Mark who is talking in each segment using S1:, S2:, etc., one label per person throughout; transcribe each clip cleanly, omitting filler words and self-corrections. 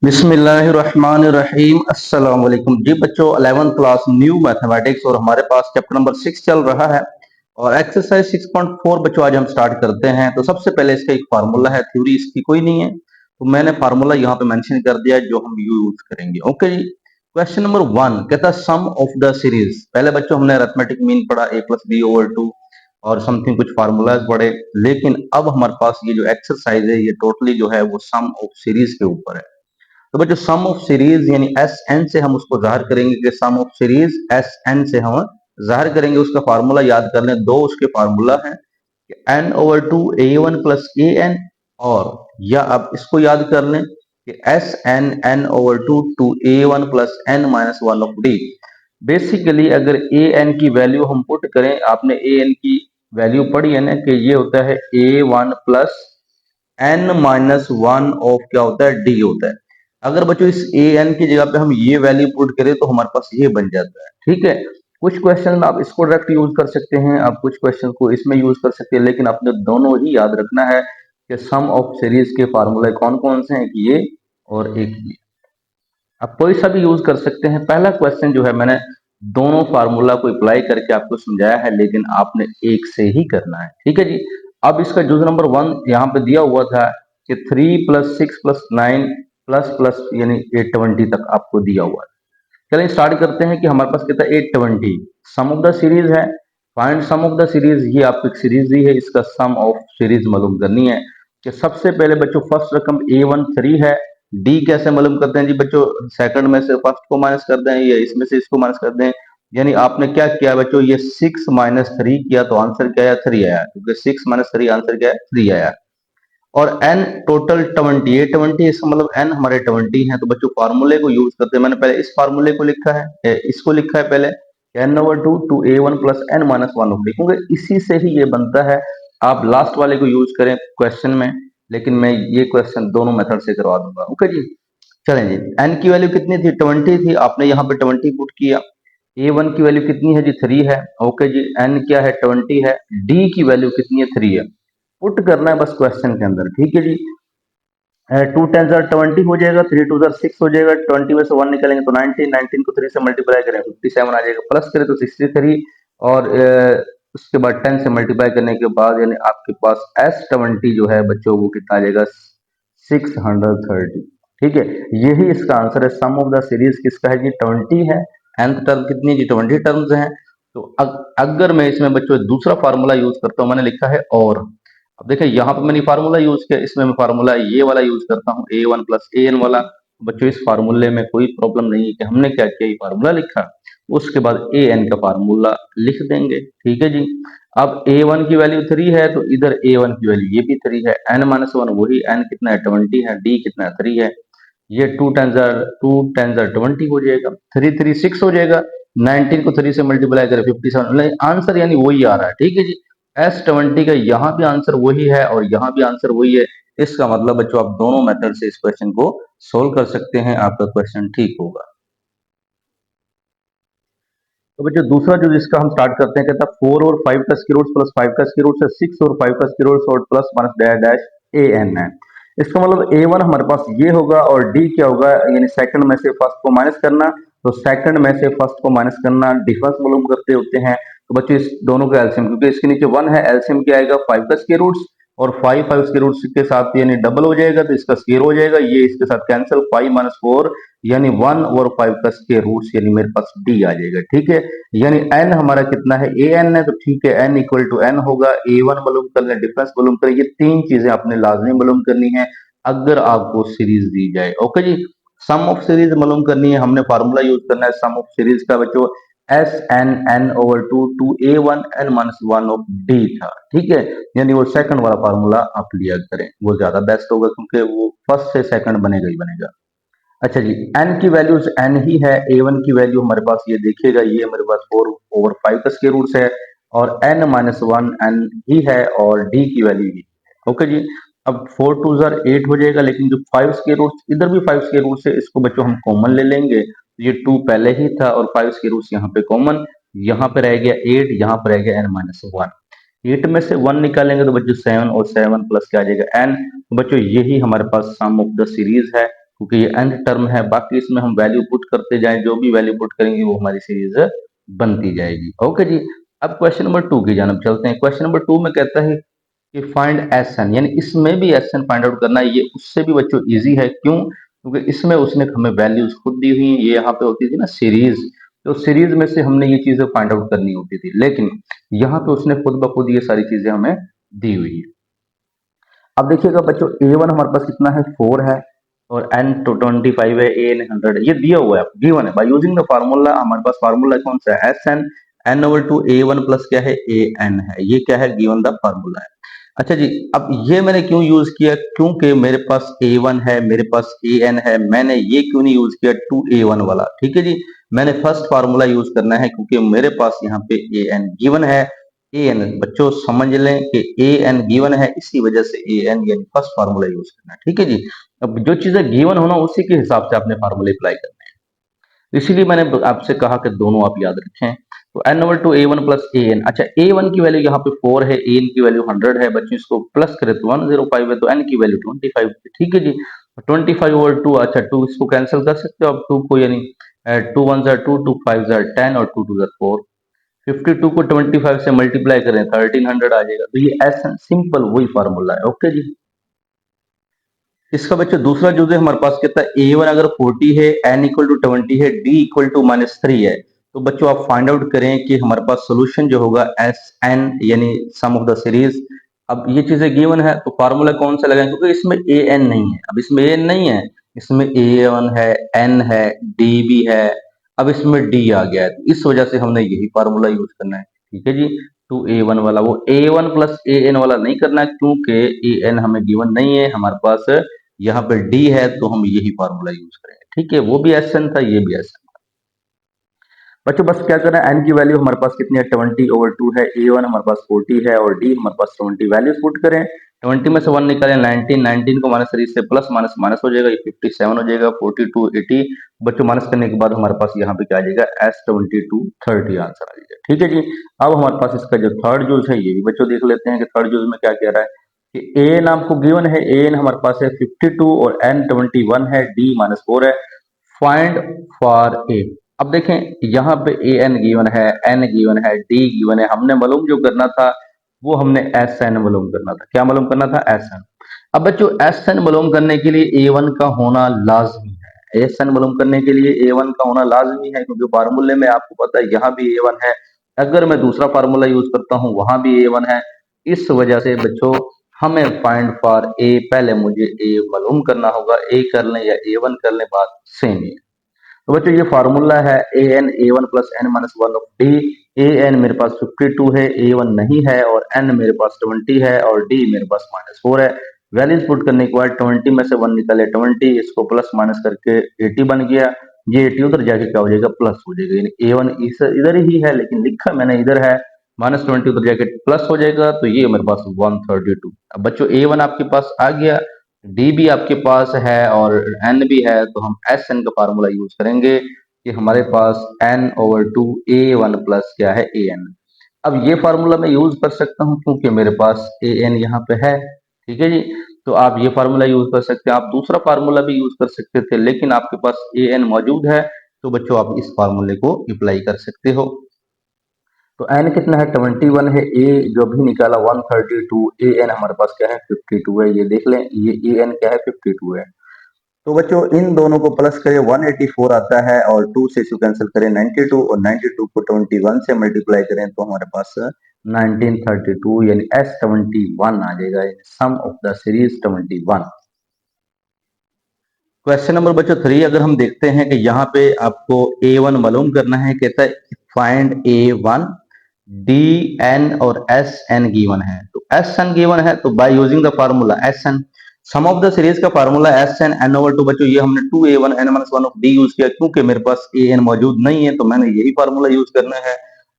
S1: बिस्मिल्लाहिर्रहमानिर्रहीम अस्सलाम वालेकुम जी बच्चों 11th क्लास न्यू मैथमेटिक्स और हमारे पास चैप्टर नंबर 6 चल रहा है और एक्सरसाइज 6.4 बच्चों आज हम स्टार्ट करते हैं। तो सबसे पहले इसका एक फार्मूला है, थ्योरी इसकी कोई नहीं है तो मैंने फार्मूला यहाँ पे मेंशन कर दिया है जो हम यूज करेंगे। ओके जी, क्वेश्चन नंबर 1 कहता है सम ऑफ द सीरीज। पहले बच्चों हमने अरिथमेटिक मीन पढ़ा a प्लस बी ओवर 2 और समथिंग कुछ फार्मूलाज पढ़े, लेकिन अब हमारे पास ये जो एक्सरसाइज है ये टोटली जो है वो सम ऑफ सीरीज के ऊपर है। तो बच्चों सम ऑफ सीरीज यानी एस एन से हम उसको जाहिर करेंगे कि sum of series s N से हम जाहिर करेंगे। उसका फार्मूला याद कर लें, दो उसके फार्मूला है n over two a one plus a n, और या आप इसको याद कर लें कि s n n over two a one plus n minus one of d. Basically अगर ए एन की वैल्यू हम पुट करें, आपने ए एन की वैल्यू पढ़ी है ना कि ये होता है a one plus n minus one of क्या होता है डी होता है। अगर बच्चों इस ए एन की जगह पे हम ये वैल्यू पुट करें तो हमारे पास ये बन जाता है। ठीक है, कुछ क्वेश्चन में आप इसको डायरेक्ट यूज कर सकते हैं, आप कुछ क्वेश्चन को इसमें यूज कर सकते हैं, लेकिन आपने दोनों ही याद रखना है कि सम ऑफ सीरीज के फार्मूले कौन कौन से हैं, एक ये और एक ये। आप कोई सा भी यूज कर सकते हैं। पहला क्वेश्चन जो है मैंने दोनों फार्मूला को अप्लाई करके आपको समझाया है, लेकिन आपने एक से ही करना है। ठीक है जी, अब इसका यूज नंबर 1 यहाँ पे दिया हुआ था कि 3 प्लस 6 प्लस 9 प्लस प्लस यानी 820 तक आपको दिया हुआ है। चलिए स्टार्ट करते हैं कि हमारे पास कितना 820 सम ऑफ द सीरीज है। Find sum of the series, ये आपको एक सीरीज दी है, इसका सम ऑफ सीरीज मालूम करनी है। कि सबसे पहले बच्चों फर्स्ट रकम A1 3 है, डी कैसे मालूम करते हैं जी बच्चों, सेकंड में से फर्स्ट को माइनस कर दें या इसमें से इसको माइनस कर दें। यानी आपने क्या किया बच्चों, ये 6 माइनस 3 किया तो आंसर क्या आया 3 आया, क्योंकि 6 माइनस 3 आंसर क्या है 3 आया। और n टोटल 20, ये 20 इसका मतलब n हमारे 20 है। तो बच्चों फार्मूले को यूज करते हैं, मैंने पहले इस फार्मूले को लिखा है, इसको लिखा है पहले n over two a one plus n minus one लिखूंगे, इसी से ही ये बनता है। आप लास्ट वाले को यूज करें क्वेश्चन में, लेकिन मैं ये क्वेश्चन दोनों मेथड से करवा दूंगा। ओके जी, चलें जी, n की वैल्यू कितनी थी 20 थी, आपने यहाँ पे 20 पुट किया। A1 की वैल्यू कितनी है जी 3 है। ओके जी, n क्या है 20 है, d की वैल्यू कितनी है 3 है। पुट करना है बस क्वेश्चन के अंदर। ठीक है जी, 2 10 20 हो जाएगा, 3 2 6 हो जाएगा, 20 में से 1 निकालेंगे तो 19, 19 को 3 से मल्टीप्लाई करें 57 आ जाएगा, प्लस करें तो 63, और उसके बाद 10 से मल्टीप्लाई करने के बाद यानी आपके पास S20 जो है बच्चों वो कितना आ जाएगा 630। ठीक है, यही इसका आंसर है। सम ऑफ द सीरीज किसका है जी 20 है, nth टर्म कितनी है जी 20 टर्म्स हैं। तो अगर मैं इसमें बच्चों दूसरा फार्मूला यूज करता हूँ, मैंने लिखा है और, अब देखिए यहाँ पे मैंने फार्मूला यूज किया, इसमें मैं फार्मूला ये वाला यूज करता हूँ A1 प्लस ए एन वाला। बच्चों इस फार्मूले में कोई प्रॉब्लम नहीं है कि हमने क्या किया, ये फार्मूला लिखा, उसके बाद ए एन का फार्मूला लिख देंगे। ठीक है जी, अब A1 की वैल्यू 3 है तो इधर A1 की वैल्यू ये भी 3 है, n माइनस वन वही, n कितना है 20 है, d कितना है 3 है। ये 2 10 20 हो जाएगा, 3 3 6 हो जाएगा, 19 को 3 से मल्टीप्लाई करें 57, आंसर यानी वही आ रहा है। ठीक है जी, S20 का यहाँ भी आंसर वही है और यहाँ भी आंसर वही है। इसका मतलब बच्चों आप दोनों मेथड से इस क्वेश्चन को सोल्व कर सकते हैं, आपका क्वेश्चन ठीक होगा। तो बच्चों दूसरा जो जिसका हम स्टार्ट करते हैं, कहता है 4 और 5 का स्क्वायर रूट प्लस 5 का स्क्वायर रूट से 6 और 5 का स्क्वायर रूट और प्लस माइनस डैश डैश ए एन है। इसका मतलब A1 हमारे पास ये होगा और D क्या होगा, यानी सेकंड में से फर्स्ट को माइनस करना, तो सेकंड में से फर्स्ट को माइनस करना डिफरेंस मालूम करते होते हैं। तो बच्चों इस दोनों का एलसीएम, क्योंकि इसके नीचे 1 है, एलसीएम क्या आएगा 5 का स्क्वायर रूट, और 5 5 स्क्वायर रूट के साथ यानी डबल हो जाएगा तो इसका स्क्वायर हो जाएगा, ये इसके साथ कैंसिल, 5 माइनस 4 यानी 1 और 5 का स्क्वायर रूट, यानी मेरे पास डी आ जाएगा। ठीक है, यानी n हमारा कितना है ए एन है, तो ठीक है n इक्वल टू एन होगा। A1 मालूम कर लें, डिफरेंस मालूम करें, ये तीन चीजें आपने लाजमी मालूम करनी है अगर आपको सीरीज दी जाए। ओके जी, सम ऑफ सीरीज मालूम करनी है, हमने फार्मूला यूज करना है सम ऑफ सीरीज का बच्चों, s n n over two a one n minus one of d था। ठीक है, यानी वो सेकंड वाला फार्मूला आप लिया करें, वो ज्यादा बेस्ट होगा, क्योंकि वो फर्स्ट से सेकंड बनेगा ही बनेगा। अच्छा जी, n की वैल्यूज n ही है, A1 की वैल्यू हमारे पास ये देखिएगा, ये हमारे पास 4 ओवर 5 का स्क्वायर रूट है, और n माइनस वन n ही है, और d की वैल्यू ही है। ओके जी, अब 4 2 8 हो जाएगा, लेकिन जो 5 स्क्वायर रूट इधर भी 5 स्क्वायर रूट है, इसको बच्चों हम कॉमन ले लेंगे, ये 2 पहले ही था और 5 स्क्वायर रूट यहाँ पे कॉमन, यहाँ पे रह गया 8, यहाँ पे रह गया n माइनस वन। 8 में से 1 निकालेंगे तो बच्चों 7 और 7 प्लस क्या आ जाएगा n। तो बच्चों यही हमारे पास सम ऑफ द सीरीज है, क्योंकि ये एंड टर्म है। बाकी इसमें हम वैल्यू पुट करते जाएं, जो भी वैल्यू पुट करेंगे वो हमारी सीरीज बनती जाएगी। ओके जी। अब क्वेश्चन नंबर 2 की जानब चलते हैं। क्वेश्चन नंबर 2 में कहता है कि फाइंड एस एन, यानी इसमें भी एस एन फाइंड आउट करना है। ये उससे भी बच्चों इजी है, क्यों? क्योंकि इसमें उसने हमें वैल्यूज खुद दी हुई हैं। ये यहाँ पे होती थी ना सीरीज, तो सीरीज में से हमने ये चीजें फाइंड आउट करनी होती थी, लेकिन यहाँ पे उसने खुद ब खुद ये सारी चीजें हमें दी हुई है। अब देखिएगा बच्चों, ए वन हमारे पास कितना है, 4 है, और एन तो 25 है, ए एन 100 है। ये दिया हुआ है, गिवन है। बाय यूजिंग द फार्मूला, हमारे पास फार्मूला कौन सा है, s n, n over two a one plus क्या है, ए एन है। ये क्या है, गिवन द फार्मूला है। अच्छा जी, अब ये मैंने क्यों यूज किया, क्योंकि मेरे पास ए वन है, मेरे पास ए एन है। मैंने ये क्यों नहीं यूज किया 2a1 वाला, ठीक है जी। मैंने फर्स्ट फार्मूला यूज करना है, क्योंकि मेरे पास यहाँ पे ए एन गिवन है। ए एन बच्चों समझ लें कि ए एन गिवन है, इसी वजह से ए एन यानी फर्स्ट फार्मूला यूज करना है, ठीक है जी। अब जो चीजें गिवन होना, उसी के हिसाब से आपने फार्मूला अप्लाई करना है। इसीलिए मैंने आपसे कहा कि दोनों आप याद रखें। तो n over two a one plus a n. अच्छा, ए वन की वैल्यू यहाँ पे 4 है, ए एन की वैल्यू 100 है। बच्चों इसको प्लस करें तो 105 है, तो एन की वैल्यू 25 है, ठीक है जी। 25 ओवर 2, अच्छा 2 इसको कैंसिल कर सकते हो आप 2 को, यानी 2 1 जार 2, 2 5 जार 10 और 2 2 जार 4। 52 को 25 से मल्टीप्लाई करें 1300 आ जाएगा। तो ये ऐसा सिंपल वही फार्मूला है। ओके जी। इसका बच्चों दूसरा जो है हमारे पास कितना, ए वन अगर 40 है, एन इक्वल टू 20 है, डी इक्वल टू -3 है, तो बच्चों आप फाइंड आउट करें कि हमारे पास सोल्यूशन जो होगा एस एन, यानी सम ऑफ द सीरीज। अब ये चीजें गिवन है, तो फार्मूला कौन सा लगाएं, क्योंकि इसमें ए एन नहीं है। अब इसमें ए एन नहीं है, इसमें ए वन है, एन है, डी भी है। अब इसमें डी आ गया है, तो इस वजह से हमने यही फार्मूला यूज करना है, ठीक है जी। 2a1 वाला, वो a1 प्लस ए एन वाला नहीं करना है, क्योंकि ए एन हमें गिवन नहीं है हमारे पास। यहाँ पे डी है, तो हम यही फार्मूला यूज करेंगे, ठीक है। वो भी एस एन था, ये भी एस एन। बच्चों बस क्या करना है, एन की वैल्यू हमारे पास कितनी है, 20 ओवर 2 है, ए वन हमारे पास 40 है, और डी हमारे पास 20। वैल्यूज पुट करें, 20 में से 1 निकालें 19, 19 को माइनस 3 से प्लस माइनस माइनस हो जाएगा, ये 57 हो जाएगा, 42 80। बच्चों माइनस करने के बाद हमारे पास यहाँ पे क्या आ जाएगा, S22 30 आंसर आ जाएगा, ठीक है जी। अब हमारे पास इसका जो थर्ड यूज है, ये भी बच्चों देख लेते हैं कि थर्ड यूज में क्या कह रहा है कि ए एन आपको गिवन है, ए एन हमारे पास है 52 और एन 21 है, डी -4 है। Find for a. अब देखें, यहाँ पे ए एन गिवन है, एन गिवन है, डी गिवन है। हमने मालूम जो करना था, वो हमने एस एन मालूम करना था। क्या मालूम करना था, एस एन। अब बच्चों एस एन मालूम करने के लिए ए वन का होना लाजमी है। एस एन मालूम करने के लिए ए वन का होना लाजमी है, क्योंकि फार्मूले में आपको पता है यहाँ भी ए वन है। अगर मैं दूसरा फार्मूला यूज करता हूँ, वहां भी ए वन है। इस वजह से बच्चों हमें फाइंड फॉर ए, पहले मुझे ए मालूम करना होगा। ए कर लें या ए वन कर लें, बात सेम ही है। तो बच्चों ये फार्मूला है a n a one plus n minus one of d. A n मेरे पास 52 है, ए वन नहीं है, और एन मेरे पास 20 है, और डी मेरे पास -4 है। वैल्यूज पुट करने के बाद 20 में से 1 निकले 20, इसको प्लस माइनस करके 80 बन गया। ये 80 उधर जाके क्या हो जाएगा, प्लस हो जाएगा। यानी ए वन इधर ही है, लेकिन लिखा मैंने इधर है। -20 उधर जाके प्लस हो जाएगा, तो ये मेरे पास 132। अब बच्चों ए वन आपके पास आ गया, डी भी आपके पास है, और एन भी है, तो हम एस एन का फार्मूला यूज करेंगे कि हमारे पास n over two a one plus क्या है, ए एन। अब ये फार्मूला मैं यूज कर सकता हूँ, क्योंकि मेरे पास ए एन यहाँ पे है, ठीक है जी। तो आप ये फार्मूला यूज कर सकते हैं। आप दूसरा फार्मूला भी यूज कर सकते थे, लेकिन आपके पास ए एन मौजूद है, तो बच्चों आप इस फार्मूले को अप्लाई कर सकते हो। तो एन कितना है, 21 है, ए जो भी निकाला 132, ए एन हमारे पास क्या है, 52 है। ये देख लें, ये ए एन क्या है, 52 है। तो बच्चों इन दोनों को प्लस करें, 184 आता है, और 2 से इसको कैंसिल करें 92, और 92 को 21 से मल्टीप्लाई करें तो हमारे पास 1932 यानी S71 आ जाएगा। Sum of the series 21। Question number बच्चों 3 अगर हम देखते हैं कि यहाँ पे आपको ए वन मालूम करना है, कहता है find a one, d n और एस एन गिवन है। तो एस एन गिवन है, तो by using the formula s n, sum of the series का formula s n, n over two. बच्चों ये हमने 2a1 n minus 1 of d use किया, क्योंकि मेरे पास ए एन मौजूद नहीं है, तो मैंने यही फार्मूला यूज करना है।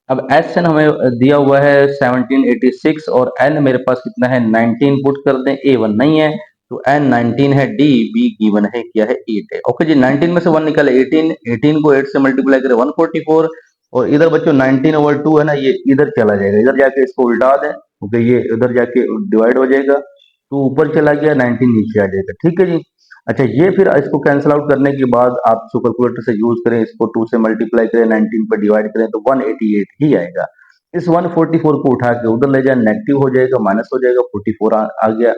S1: अब एस एन हमें दिया हुआ है 1786, और एन मेरे पास कितना है, 19 पुट कर दें, ए वन नहीं है, तो एन 19 है, डी बी गिवन है क्या है, 8 है। ओके जी, 19 में से 1 निकाले 18, 18 को 8 से मल्टीप्लाई करें 144, और इधर बच्चों 19 ओवर 2 है ना, ये इधर चला जाएगा, इधर जाके इसको उल्टा दें, क्योंकि ये इधर जाके डिवाइड हो जाएगा। 2 ऊपर चला गया, 19 नीचे आ जाएगा, ठीक है जी। अच्छा, ये फिर इसको कैंसिल आउट करने के बाद आप इसको कैलकुलेटर से यूज करें, इसको 2 से मल्टीप्लाई करें, 19 पर डिवाइड करें तो 188 ही आएगा। इस 144 को उठा के उधर ले जाए, नेगेटिव हो जाएगा, माइनस हो जाएगा, 44 आ गया।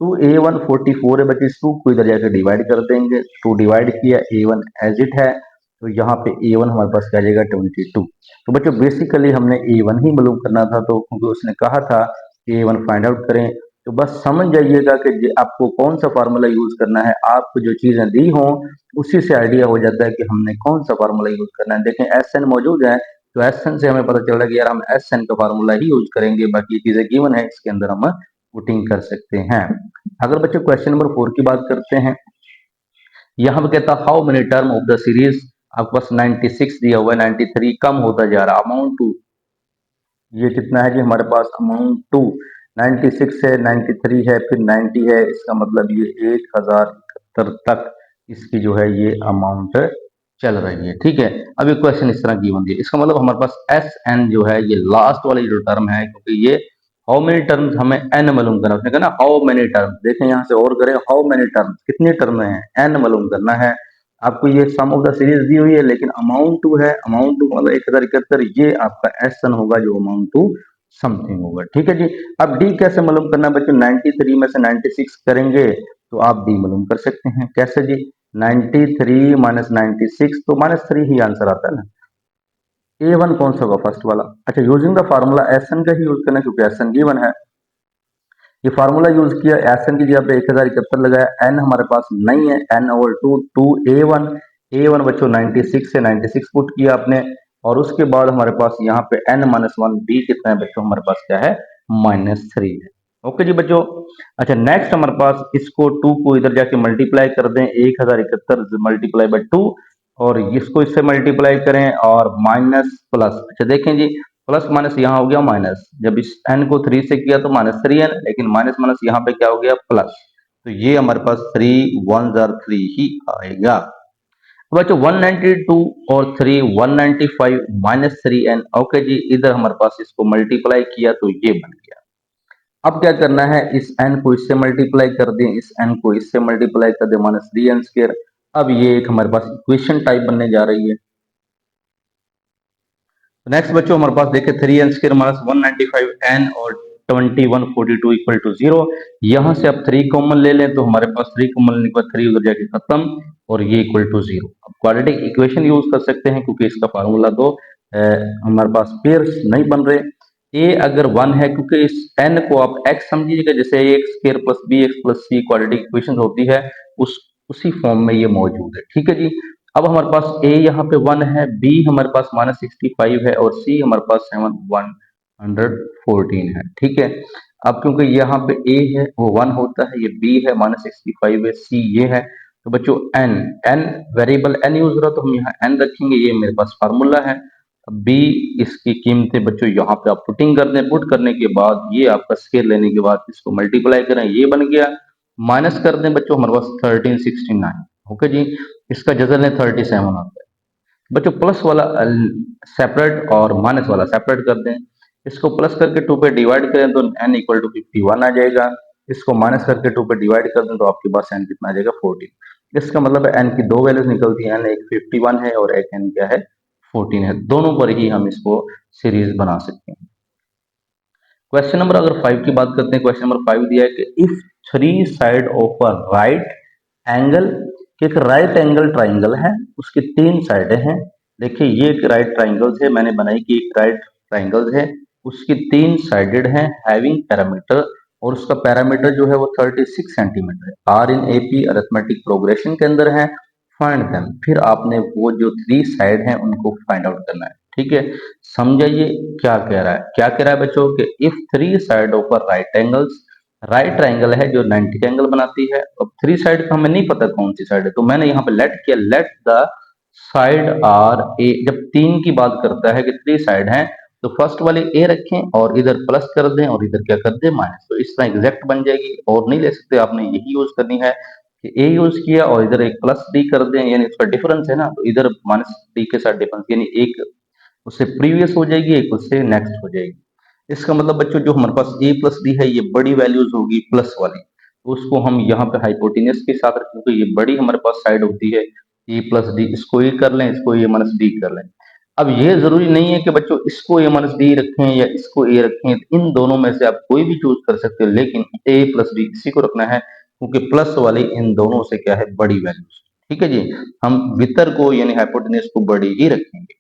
S1: तो A1 44 है बच्चे, इस 2 को इधर जाकर डिवाइड कर देंगे, 2 डिवाइड किया, A1 एज इट है, तो यहाँ पे A1 हमारे पास क्या आ जाएगा 22। तो बच्चों बेसिकली हमने A1 ही मालूम करना था, तो क्योंकि उसने कहा था कि A1 फाइंड आउट करें, तो बस समझ जाइएगा कि आपको कौन सा फार्मूला यूज करना है। आपको जो चीजें दी हों उसी से आइडिया हो जाता है कि हमने कौन सा फार्मूला यूज करना है। देखें SN मौजूद है, तो SN से हमें पता चल रहा है कि यार हम SN का फार्मूला ही यूज करेंगे, बाकी चीजें गिवन है इसके अंदर हम पुटिंग कर सकते हैं। अगर बच्चों क्वेश्चन नंबर 4 की बात करते हैं, यहाँ पे कहता है how many term of the series, आपके पास 96 दिया हुआ है, 93 कम होता जा रहा, अमाउंट टू, ये कितना है जी हमारे पास अमाउंट टू 96 है, 93 है, फिर 90 है, इसका मतलब ये 1071 तक इसकी जो है ये अमाउंट चल रही है। ठीक है, अब ये क्वेश्चन इस तरह गिवन दिया, इसका मतलब हमारे पास एस एन जो है ये लास्ट वाली जो टर्म है, क्योंकि ये हाउ मेनी टर्म्स हमें एन मालूम करना, उसने कहा ना हाउ मेनी टर्म्स, देखें यहाँ से और करें, हाउ मेनी टर्म्स कितनी टर्म है, एन मालूम करना है आपको। ये सम ऑफ द सीरीज दी हुई है, लेकिन अमाउंट टू है, अमाउंट टू मतलब 1071, ये आपका एस एन होगा जो अमाउंट टू समथिंग होगा। ठीक है जी। अब डी कैसे मालूम करना है बच्चों, 93 में से 96 करेंगे तो आप डी मालूम कर सकते हैं, कैसे जी, 93 माइनस 96, तो -3 ही आंसर आता है ना। A1 कौन सा होगा, फर्स्ट वाला। अच्छा, यूजिंग द फार्मूला SN का ही यूज करना, क्योंकि SN गिवन है। ये फार्मूला यूज किया, SN की जगह पे 1071 लगाया, N हमारे पास नहीं है, N/2 2 A1, A1 बच्चों 96 से 96 पुट किया आपने, और उसके बाद हमारे पास यहाँ पे N-1 B कितना है बच्चों, हमारे पास क्या है, -3 है। ओके जी बच्चों। अच्छा, नेक्स्ट हमारे पास इसको 2 को इधर जाके मल्टीप्लाई कर दें, 1071 मल्टीप्लाई बाय 2, और इसको इससे मल्टीप्लाई करें और माइनस प्लस। अच्छा देखें जी, प्लस माइनस यहाँ हो गया माइनस, जब इस n को 3 से किया तो -3n, लेकिन माइनस माइनस यहाँ पे क्या हो गया प्लस, तो ये हमारे पास 3 1 जार 3 ही आएगा। तो बच्चों 192 और 3 195 -3n। ओके जी, इधर हमारे पास इसको मल्टीप्लाई किया तो ये बन गया। अब क्या करना है, इस n को इससे मल्टीप्लाई कर दें, इस n को इससे मल्टीप्लाई कर दें, -3n²। अब ये एक हमारे पास इक्वेशन टाइप बनने जा रही है। नेक्स्ट बच्चों हमारे पास देखे 3n² माइनस 195n और 2142 इक्वल टू 0। यहाँ से आप 3 कॉमन ले लें तो हमारे पास 3 कॉमन लेने के बाद 3 उधर जाके खत्म, और ये इक्वल टू 0। अब क्वाड्रेटिक इक्वेशन यूज कर सकते हैं, क्योंकि इसका फार्मूला तो हमारे पास पेयर्स नहीं बन रहे। ए अगर 1 है, क्योंकि इस n को आप x समझिएगा, जैसे a² plus bx plus c quadratic equation होती है, उसी फॉर्म में ये मौजूद है। ठीक है जी। अब हमारे पास a यहाँ पे 1 है, b हमारे पास -65 है, और c हमारे पास 114 है। ठीक है। अब क्योंकि यहाँ पे a है वो 1 होता है, ये b है -65 है, c ये है, तो बच्चों n वेरिएबल n यूज हो रहा, तो हम यहाँ n रखेंगे, ये मेरे पास फार्मूला है। b इसकी कीमतें बच्चों यहाँ पे आप पुटिंग कर दें, पुट करने के बाद ये आपका स्केयर लेने के बाद इसको मल्टीप्लाई करें, ये बन गया, माइनस कर दें बच्चों हमारे पास 1369। ओके जी, इसका जजल है 37 आता है बच्चों। प्लस वाला सेपरेट और माइनस वाला सेपरेट कर दें, इसको प्लस करके 2 पे डिवाइड करें तो n इक्वल टू 51 आ जाएगा, इसको माइनस करके 2 पे डिवाइड कर दें तो आपके पास n कितना आ जाएगा 14। इसका मतलब है n की दो वैल्यूज निकलती हैं, n एक 51 है और एक n क्या है 14 है, दोनों पर ही हम इसको सीरीज बना सकते हैं। क्वेश्चन नंबर अगर 5 की बात करते हैं, क्वेश्चन नंबर 5 दिया है कि if 3 side of a right angle, एक राइट एंगल ट्राइंगल है, उसकी 3 साइडें हैं। देखिए ये एक राइट ट्राइंगल है, मैंने बनाई कि एक राइट ट्राइंगल है, उसकी 3 साइडेड है, हैविंग पैरामीटर, और उसका पैरामीटर जो है वो 36 सेंटीमीटर है। Are in AP arithmetic progression के अंदर है, फाइंड देम। फिर आपने वो जो 3 साइड हैं उनको फाइंड आउट करना है। ठीक है, समझाइए क्या कह रहा है, क्या कह रहा है बच्चों कि if 3 side of right angles, right triangle है जो 90 एंगल बनाती है, अब 3 साइड का हमें नहीं पता कौन सी साइड है, तो मैंने यहाँ पे लेट किया, let the side R A. जब 3 की बात करता है कि 3 साइड हैं, तो फर्स्ट वाली ए रखें और इधर प्लस कर दें और इधर क्या कर दें माइनस, तो इस तरह एग्जैक्ट बन जाएगी, और नहीं ले सकते, आपने यही यूज करनी है कि ए यूज किया और इधर एक प्लस डी कर दें, यानी उसका डिफरेंस है ना, तो इधर माइनस डी के साथ डिफरेंस, यानी एक उससे प्रीवियस हो जाएगी, एक उससे नेक्स्ट हो जाएगी। इसका मतलब बच्चों जो हमारे पास a प्लस डी है, ये बड़ी वैल्यूज होगी प्लस वाली, उसको हम यहाँ पे हाइपोटेन्यूस के साथ रखें, तो ये बड़ी हमारे पास साइड होती है ए प्लस डी, इसको ए कर लें, इसको ए माइनस डी कर लें। अब ये जरूरी नहीं है कि बच्चों इसको ए माइनस डी रखें या इसको ए रखें, इन दोनों में से आप कोई भी चूज कर सकते हो, लेकिन ए प्लस डी इसी को रखना है, क्योंकि प्लस वाली इन दोनों से क्या है, बड़ी वैल्यूज। ठीक है जी, हम वितर को यानी हाइपोटेन्यूस को बड़ी ही रखेंगे।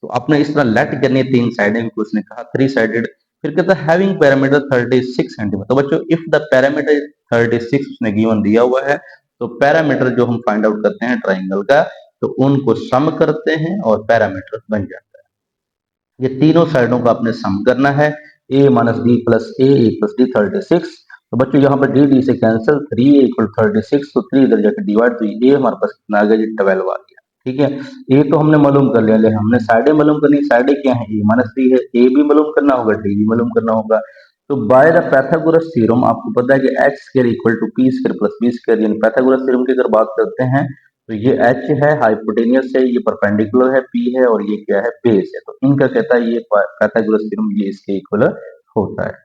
S1: तो आपने इस तरह लेट करनी है तीन साइडें, क्योंकि उसने कहा थ्री साइडेड। फिर कहता है हैविंग पैरामीटर 36 सेंटीमीटर। तो बच्चों इफ द पैरामीटर 36 उसने गिवन दिया हुआ है, तो पैरामीटर जो हम फाइंड आउट करते हैं ट्राइंगल का, तो उनको सम करते हैं और पैरामीटर बन जाता है। ये तीनों साइडों का आपने सम करना है, a minus d plus A plus D 36। तो बच्चों यहाँ पर डी डी से कैंसिल, 3a इक्वल 36, तो 3 इधर जाकर डिवाइड, तो ये हमारे पास कितना आ गया जी, 12 आ गया। ठीक है, ए तो हमने मालूम कर लिया, लेकिन हमने साइडें मालूम करनी। साइडें क्या है, ए माइनस डी है, ए भी मालूम करना होगा, डी भी मालूम करना होगा। तो बाय द पैथागोरस थ्योरम आपको पता है कि h square equal to p square plus b square, यानी पैथागोरस थ्योरम की अगर बात करते हैं, तो ये एच है, हाइपोटेनियस है, ये परपेंडिकुलर है, पी है, और ये क्या है, बेस है। तो इनका कहता है ये पैथागोरस थ्योरम ये इसके इक्वल होता है।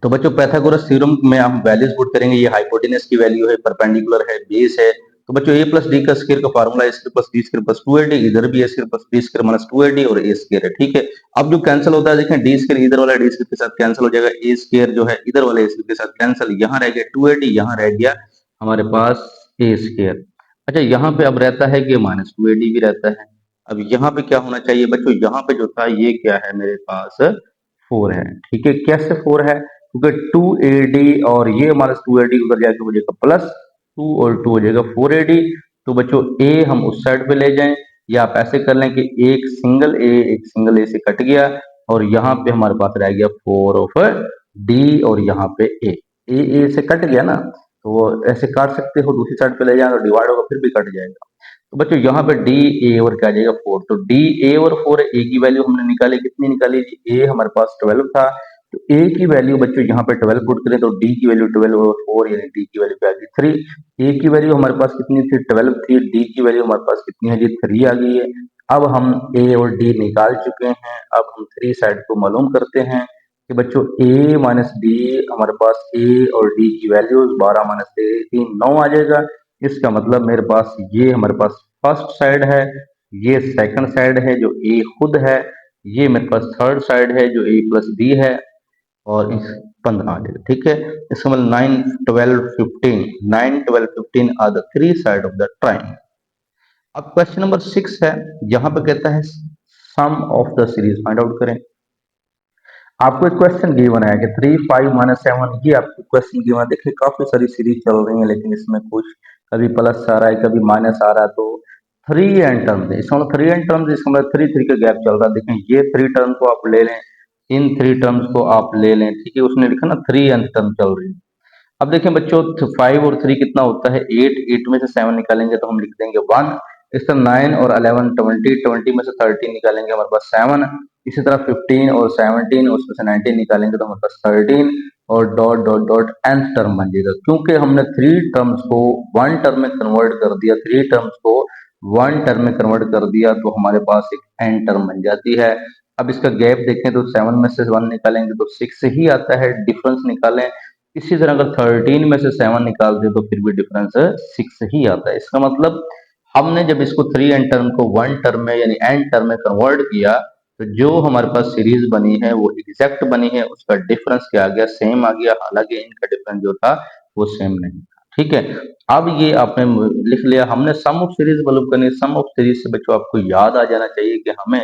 S1: तो बच्चों पैथागोरस थ्योरम में हम वैल्यूज पुट करेंगे, ये हाइपोटेनस की वैल्यू है, परपेंडिकुलर है, बेस है। तो बच्चों ए प्लस डी का स्क्वायर का formula a square plus b square plus 2ad, इधर भी a square plus b square minus 2ad और ए स्क्वायर है। ठीक है, अब जो कैंसिल होता है देखें, डी स्क्वायर इधर वाला डी स्क्वायर के साथ कैंसिल हो जाएगा, ए स्क्वायर जो है इधर वाले ए स्क्वायर के साथ कैंसिल, यहाँ रह गया 2ad, यहाँ रह गया हमारे पास ए स्क्वायर। अच्छा, यहाँ पे अब रहता है कि माइनस 2ad भी रहता है। अब यहाँ पे क्या होना चाहिए बच्चों, यहाँ पे जो था ये क्या है मेरे पास 4 है। ठीक है, कैसे 4 है, क्योंकि 2ad और ये माइनस 2ad उधर जाके हो जाएगा प्लस 2 और 2 हो जाएगा 4ad। तो बच्चों ए हम उस साइड पे ले जाएं, या आप ऐसे कर लें कि एक सिंगल ए से कट गया, और यहाँ पे हमारे पास रह गया 4 ऑफ डी, और यहाँ पे ए से कट गया ना, तो वो ऐसे काट सकते हो, दूसरी साइड पे ले जाए तो डिवाइड होगा, फिर भी कट जाएगा। तो बच्चों यहाँ पे डी ए और क्या आ जाएगा 4, तो डी ए और 4, ए की वैल्यू हमने निकाली, कितनी निकाली जी, ए हमारे पास 12 था, तो ए की वैल्यू बच्चों यहाँ पे 12 पुट करें, तो डी की वैल्यू 12 और 4 यानी डी की वैल्यू क्या आ गई 3। ए की वैल्यू हमारे पास कितनी थी, 12 थी, डी की वैल्यू हमारे पास कितनी है जी, 3 आ गई है। अब हम ए और डी निकाल चुके हैं, अब हम 3 साइड को मालूम करते हैं कि बच्चों ए माइनस डी, हमारे पास ए और डी की वैल्यूज 12 माइनस 3 9 आ जाएगा। इसका मतलब मेरे पास ये हमारे पास फर्स्ट साइड है, ये सेकंड साइड है जो ए खुद है, ये मेरे पास थर्ड साइड है जो ए प्लस डी है, और इस 15 आ जाएगा। ठीक है, इसका मतलब 9 12 15, 9 12 15 are the three side of the triangle. अब क्वेश्चन नंबर 6 है, यहाँ पे कहता है sum of the series find out करें। आपको एक क्वेश्चन गिवन है कि 3 5 माइनस 7, ये आपको क्वेश्चन गिवन है। देखिए काफी सारी सीरीज चल रही है, लेकिन इसमें कुछ कभी प्लस आ रहा है, कभी माइनस आ रहा है, तो 3 एंड टर्म्स है, इसका मतलब 3 एंड टर्म्स, इसका मतलब 3 3 का गैप चल रहा है। देखें ये 3 टर्म को आप ले लें, इन 3 टर्म्स को आप ले लें, ठीक है, उसने लिखा ना 3 एंड टर्म चल रही है। अब देखें बच्चों 5 और 3 कितना होता है 8, 8 में से 7 निकालेंगे तो हम लिख देंगे 1। इस तरह 9 और 11 20, 20 में से 13 निकालेंगे हमारे पास 7। इसी तरह 15 और 17 उसमें से 19 निकालेंगे तो हमारे पास 13, और dot dot dot n term बन जाएगा, क्योंकि हमने 3 टर्म्स को 1 टर्म में कन्वर्ट कर दिया, 3 टर्म्स को 1 टर्म में कन्वर्ट कर दिया, तो हमारे पास एक एन टर्म बन जाती है। अब इसका गैप देखें तो 7 में से 1 निकालेंगे तो 6 ही आता है, डिफरेंस निकालें। इसी तरह अगर 13 में से 7 निकालते तो फिर भी डिफरेंस 6 ही आता है। इसका मतलब हमने जब इसको 3 एन टर्म को 1 टर्म में यानी एन टर्म में कन्वर्ट किया, तो जो हमारे पास सीरीज बनी है वो एग्जैक्ट बनी है, उसका डिफरेंस क्या आ गया, सेम आ गया, हालांकि इनका डिफरेंस जो था वो सेम नहीं था। ठीक है, अब ये आपने लिख लिया, हमने सम ऑफ सीरीज मालूम करनी है। सम ऑफ सीरीज से बच्चों आपको याद आ जाना चाहिए कि हमें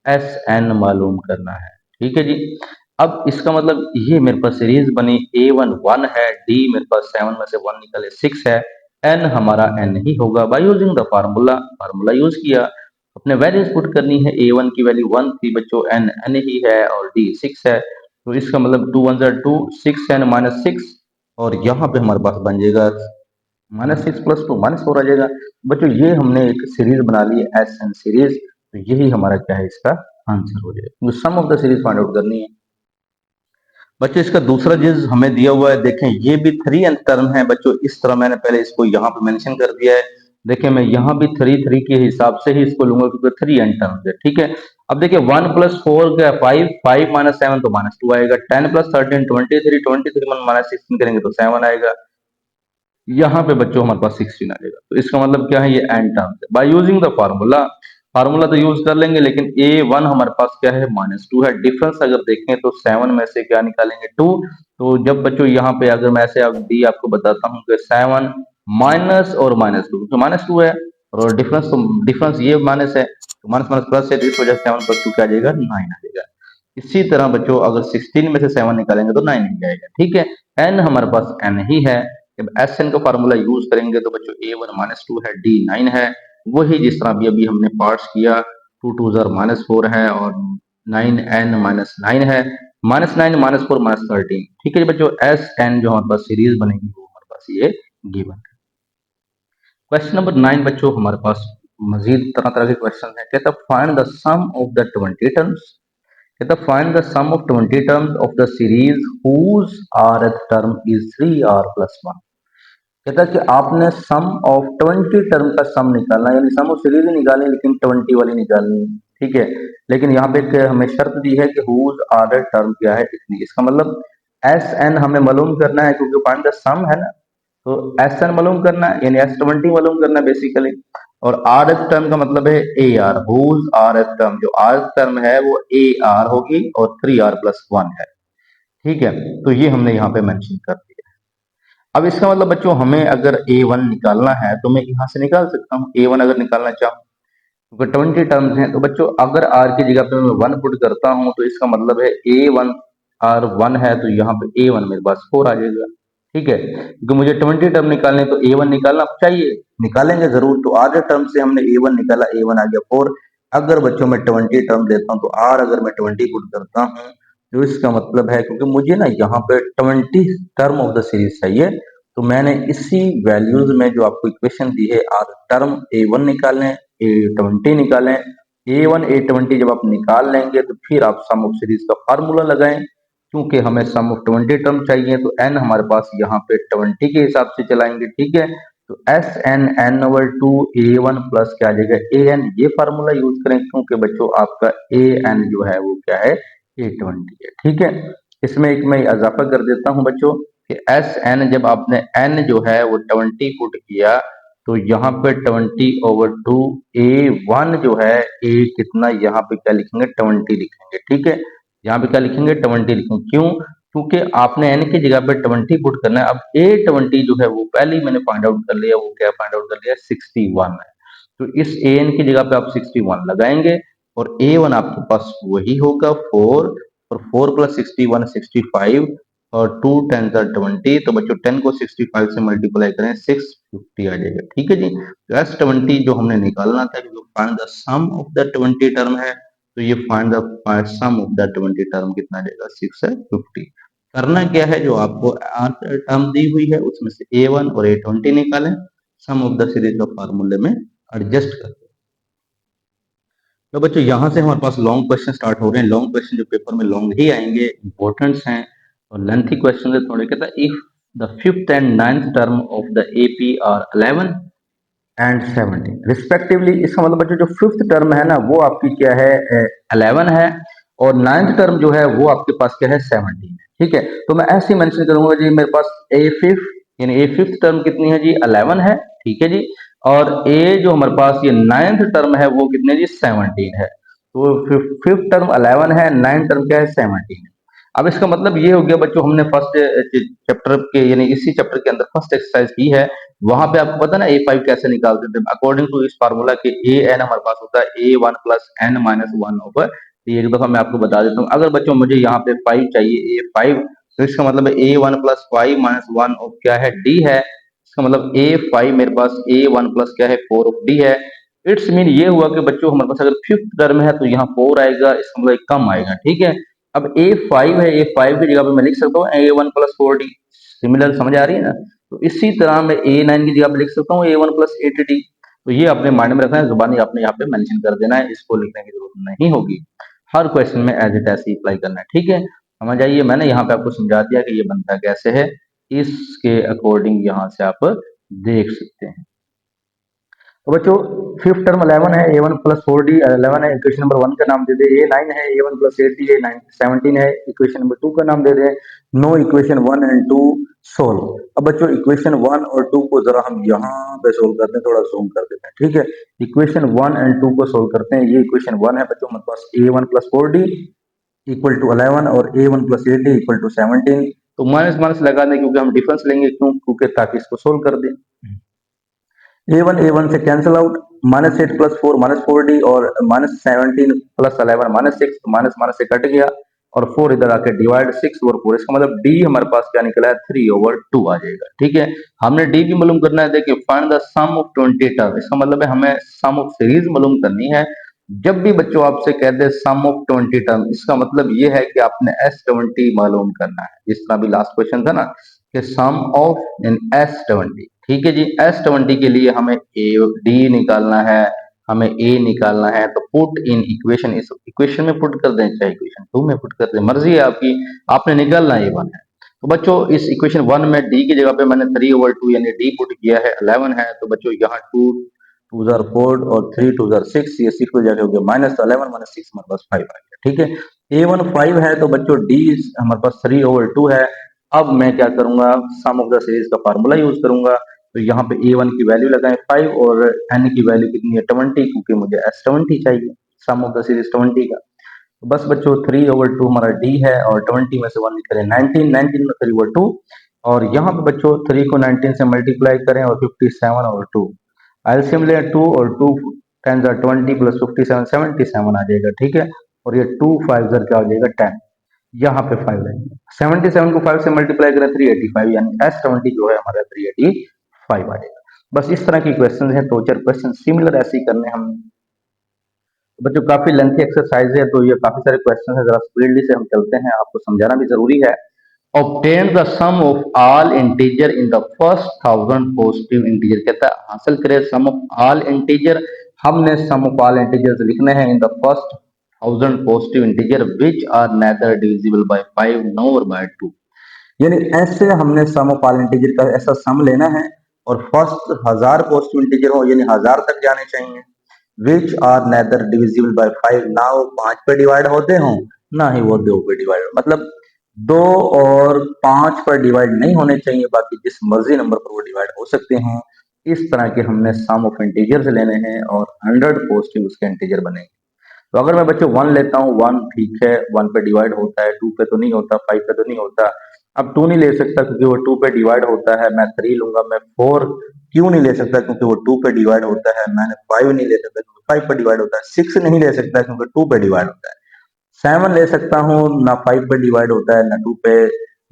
S1: एस एन मालूम करना है। ठीक है जी, अब इसका मतलब ये मेरे पास सीरीज बनी, A1 1 है, डी मेरे पास 7 में से 1 निकले 6 है, एन हमारा एन ही होगा। Bye using the formula use किया, अपने वैल्यूज पुट करनी है। A1 की वैल्यू 1 थी बच्चों, एन एन ही है, और डी 6 है, तो इसका मतलब 2 1 2 6 एन माइनस 6, और यहाँ पे हमारे पास बन जाएगा माइनस 6 प्लस 2 माइनस 4 आ जाएगा। बच्चों ये हमने एक सीरीज बना ली है एस एन सीरीज, तो यही हमारा क्या है, इसका आंसर हो जाएगा। Sum of the series find out करनी है। बच्चों इसका दूसरा चीज हमें दिया हुआ है, देखें ये भी 3 एन टर्म है बच्चों, इस तरह मैंने पहले इसको यहाँ पे मेंशन कर दिया है। देखें मैं यहाँ भी 3 3 के हिसाब से ही इसको लूंगा, क्योंकि 3 एन टर्म है। ठीक है, अब देखिए 1 + 4 क्या 5, 5 - 7 तो -2 आएगा, 10 + 13 23, 23 में -16 करेंगे तो 7 आएगा। यहाँ पे बच्चों हमारे पास 16 आ जाएगा। तो इसका मतलब क्या है, ये एन टर्म है। Bye using the formula, formula तो यूज कर लेंगे, लेकिन A1 हमारे पास क्या है, -2 है। डिफरेंस अगर देखें तो 7 में से क्या निकालेंगे, 2। तो जब बच्चों यहाँ पे अगर मैं ऐसे डी आपको बताता हूँ कि 7 माइनस और -2, तो -2 है, और डिफरेंस तो डिफरेंस ये माइनस है, तो माइनस माइनस प्लस है, तो इस वजह से 7 + 2 क्या आ जाएगा, 9 आ जाएगा। इसी तरह बच्चों अगर 16 में से 7 निकालेंगे तो 9 ही आएगा। ठीक है, एन हमारे पास एन ही है। जब एस एन का फार्मूला यूज करेंगे तो बच्चों A1 -2 है, D 9 है। वही जिस तरह अभी हमने पार्ट्स किया, 2 2 -4 है, और 9n -9 है, -9 -4 -13। ठीक है जी बच्चों, एस एन जो हमारे पास सीरीज बनेगी वो हमारे पास ये गिवन है। क्वेश्चन नंबर 9 बच्चों हमारे पास मजीद तरह तरह के क्वेश्चन है। कहता है find the sum of the 20 terms. कहता है find the sum of 20 terms of the series whose rth term is 3r + 1। कहता है कि आपने सम ऑफ 20 टर्म का सम निकालना, यानी सम ऑफ सीरीज ही निकालनी, लेकिन 20 वाली निकालनी है। ठीक है, लेकिन यहाँ पे हमें शर्त दी है कि हुज आर टर्म क्या है, इतनी। इसका मतलब एस एन हमें मालूम करना है, क्योंकि फाइंड द सम है ना, तो एस एन मालूम करना है, यानी S20 मालूम करना है बेसिकली। और आर एस टर्म का मतलब है a r, whose r s term, जो आर टर्म है वो ए आर होगी, और 3r + 1 है। ठीक है, तो ये हमने यहाँ पे मेंशन कर दिया। अब इसका मतलब बच्चों हमें अगर A1 निकालना है तो मैं यहाँ से निकाल सकता हूँ। A1 अगर निकालना चाहूँ, क्योंकि 20 टर्म्स हैं, तो बच्चों अगर R की जगह पे मैं 1 पुट करता हूँ तो इसका मतलब है A1 R1 है, तो यहाँ पे A1 मेरे पास 4 आ जाएगा। ठीक है, क्योंकि मुझे 20 टर्म निकालने तो A1 निकालना चाहिए, निकालेंगे जरूर। तो आधे टर्म से हमने A1 निकाला, A1 आ गया 4। अगर बच्चों मैं 20 टर्म लेता हूँ तो R अगर मैं 20 पुट करता हूँ, तो इसका मतलब है, क्योंकि मुझे ना यहाँ पे 20 टर्म ऑफ द सीरीज चाहिए, तो मैंने इसी वैल्यूज में जो आपको इक्वेशन दी है, आर टर्म A1 निकालें, A20 निकालें। A1 A20 जब आप निकाल लेंगे तो फिर आप सम ऑफ सीरीज का फार्मूला लगाएं। क्योंकि हमें सम ऑफ 20 टर्म चाहिए, तो n हमारे पास यहाँ पे 20 के हिसाब से चलाएंगे। ठीक है, तो s N n/2 A1 plus क्या आ जाएगा, an। ये फार्मूला यूज करें, क्योंकि बच्चों आपका an जो है वो क्या है, A20 है। ठीक है, इसमें एक मैं इजाफा कर देता हूँ बच्चों कि एस एन, जब आपने n जो है वो 20 पुट किया, तो यहाँ पे 20/2 A1 जो है, a कितना, यहाँ पे क्या लिखेंगे, 20 लिखेंगे। ठीक है, यहाँ पे क्या लिखेंगे, 20 लिखेंगे। क्यों, क्योंकि आपने n की जगह पे 20 पुट करना है। अब A20 जो है वो पहले ही मैंने फाइंड आउट कर लिया, वो क्या फाइंड आउट कर लिया, 61 है। तो इस an की जगह पे आप 61 लगाएंगे, और A1 आपके पास वही होगा 4, और 4 + 61 65, और 2 10 20। तो बच्चों 10 को 65 से मल्टीप्लाई करें, 650 आ जाएगा। ठीक है जी, तो S20 जो हमने निकालना था, जो find the sum of the 20 term है, तो ये find the sum of the 20 term कितना आ जाएगा, 650। करना क्या है, जो आपको टर्म दी हुई है उसमें से A1 और A20 निकालें, सम ऑफ द सीरीज का फार्मूले में एडजस्ट कर। तो बच्चों यहाँ से हमारे पास लॉन्ग क्वेश्चन स्टार्ट हो रहे हैं। लॉन्ग क्वेश्चन जो पेपर में लॉन्ग ही आएंगे, इंपॉर्टेंट्स हैं, और लेंथी क्वेश्चन है थोड़े। कहता है if the 5th and 9th term of the AP are 11 and 17 respectively. इसका मतलब बच्चों जो 5th टर्म है ना, वो आपकी क्या है, 11 है, और 9th टर्म जो है वो आपके पास क्या है, 17 है। ठीक है, तो मैं ऐसे ही मेंशन करूंगा जी, मेरे पास A5 यानी A5th टर्म कितनी है जी, 11 है। ठीक है जी, और A जो हमारे पास ये 9th टर्म है वो कितने जी, 17 है। तो 5th टर्म 11 है, 9th टर्म क्या है, 17 है। अब इसका मतलब ये हो गया बच्चों, हमने फर्स्ट चैप्टर के यानी इसी चैप्टर के अंदर फर्स्ट एक्सरसाइज की है। वहां पे आपको पता ना A5 कैसे निकालते थे, अकॉर्डिंग टू इस फार्मूला के an हमारे पास होता है A1 + n - 1/। एक दफा मैं आपको बता देता हूँ, अगर बच्चों मुझे यहाँ पे 5 चाहिए, A5, तो इसका मतलब है A1 + 5 - 1 ऑफ क्या है, D है। इसका मतलब A5 मेरे पास A1 + क्या है, 4 ऑफ D है। इट्स मीन ये हुआ कि बच्चों हमारे पास अगर 5th टर्म है तो यहाँ 4 आएगा, इसका मतलब कम आएगा। ठीक है, अब A5 है, A5 की जगह पे मैं लिख सकता हूँ A1 + 4D। सिमिलर समझ आ रही है ना। तो इसी तरह मैं A9 की जगह पे लिख सकता हूँ A1 + 8D। तो ये अपने माइंड में रखना है, जुबानी आपने यहाँ पे मेंशन कर देना है, इसको लिखने की जरूरत नहीं होगी। हर क्वेश्चन में एज इट ऐसे अप्लाई करना है। ठीक है, समझ आइए, मैंने यहाँ पे आपको समझा दिया कि ये बनता कैसे है, इसके अकॉर्डिंग यहाँ से आप देख सकते हैं। तो बच्चों फिफ्थ टर्म 11 है, a one plus four D 11 है, इक्वेशन नंबर वन का नाम दे दे। ए नाइन है, a one plus eight d, a nine 17 है, इक्वेशन नंबर टू का नाम दे दे। No equation one and two solve. अब बच्चों इक्वेशन वन और टू को जरा हम यहाँ पे सोल्व करते हैं, थोड़ा जूम कर देते हैं, ठीक है। इक्वेशन वन एंड टू को सोल्व करते हैं। ये इक्वेशन वन है बच्चों हमारे पास, a one plus four d equal to 11 और a one plus eight d equal to 17। तो माइनस माइनस लगा दें क्योंकि हम डिफरेंस लेंगे, क्यों, क्योंकि ताकि इसको सोल्व कर दें। ए वन से cancel out, minus eight plus four minus four d, और minus 17 plus 11 minus six, minus minus से कट गया और फोर इधर आके डिवाइड सिक्स ओवर फोर। इसका मतलब डी हमारे पास क्या निकला है, 3/2 आ जाएगा, ठीक है। हमने डी भी मालूम करना है। देखिए find the sum of 20 term, इसका मतलब है हमें सम ऑफ सीरीज मालूम करनी है। जब भी बच्चों आपसे कहते हैं सम ऑफ 20 टर्म, इसका मतलब ये है कि आपने S20 मालूम करना है। जिस तरह भी लास्ट क्वेश्चन था ना कि सम ऑफ इन S20, ठीक है जी। S20 के लिए हमें ए डी निकालना है, हमें ए निकालना है। तो पुट इन इक्वेशन, इस इक्वेशन में पुट कर दें चाहे इक्वेशन टू में पुट कर दें, मर्जी है आपकी, आपने निकालना है A1 है। तो बच्चों इस इक्वेशन वन में डी की जगह पे मैंने 3/2 यानी डी पुट किया है, 11 है। तो बच्चों यहाँ टू टू जार फोर और थ्री टू जार सिक्स, ये सिक्स हो जाके हो गया माइनस 11 माइनस सिक्स हमारे पास 5 आ गया, ठीक है। A1 5 है तो बच्चों डी हमारे पास 3/2 है। अब मैं क्या करूंगा, सम ऑफ द सीरीज का फार्मूला यूज करूंगा। तो यहाँ पे A1 की वैल्यू लगाएं 5 और n की वैल्यू कितनी है 20, क्योंकि मुझे S20 चाहिए, सम ऑफ द सीरीज 20 का। तो बस बच्चों 3/2 हमारा डी है और 20 में से 1 निकले 19, 19 में 3/2। और यहाँ पे बच्चों 3 को 19 से मल्टीप्लाई करें और 57 और 2 एलसीएम लें, 2 और 2 10 20 प्लस 57 77 आ जाएगा, ठीक है। और ये 2 5 क्या आ जाएगा 10, यहाँ पे 5 रहेंगे। 77 को 5 से मल्टीप्लाई करें 385, यानी S20 जो है हमारा 385 आ जाएगा। बस इस तरह की क्वेश्चन है, दो चार क्वेश्चन सिमिलर ऐसे ही करने हम। बच्चों काफी लेंथी एक्सरसाइज है तो ये काफी सारे क्वेश्चन है, जरा स्पीडली से हम चलते हैं, आपको समझाना भी जरूरी है। Obtain the sum of all integer in the first 1000 positive integer, कहता है हासिल करें सम ऑफ ऑल इंटीजर। हमने सम ऑफ ऑल इंटीजर्स लिखने हैं in the first 1000 positive integer which are neither divisible by 5 nor by 2। यानी ऐसे हमने सम ऑफ ऑल इंटीजर का ऐसा सम लेना है और फर्स्ट 1000 पॉजिटिव इंटीजर हो, यानी 1000 तक जाने चाहिए। Which are neither divisible by 5, ना वो 5 पे डिवाइड होते हों ना ही वो 2 पे डिवाइड, मतलब 2 और 5 पर डिवाइड नहीं होने चाहिए, बाकी जिस मर्जी नंबर पर वो डिवाइड हो सकते हैं। इस तरह के हमने सम ऑफ इंटीजर्स लेने हैं और 100 पॉजिटिव उसके इंटीजर बनेंगे। तो अगर मैं बच्चों 1 लेता हूँ, 1 ठीक है, 1 पे डिवाइड होता है, 2 पे तो नहीं होता, 5 पे तो नहीं होता। अब 2 नहीं ले सकता क्योंकि वो 2 पे डिवाइड होता है, मैं 3 लूंगा। मैं 4 क्यों नहीं ले सकता, क्योंकि वो 2 पे डिवाइड होता है। मैंने 5 नहीं ले सकता क्योंकि 5 पे डिवाइड होता है। 6 नहीं ले सकता क्योंकि 2 पे डिवाइड होता है। 7 ले सकता हूँ, ना 5 पे डिवाइड होता है ना 2 पे।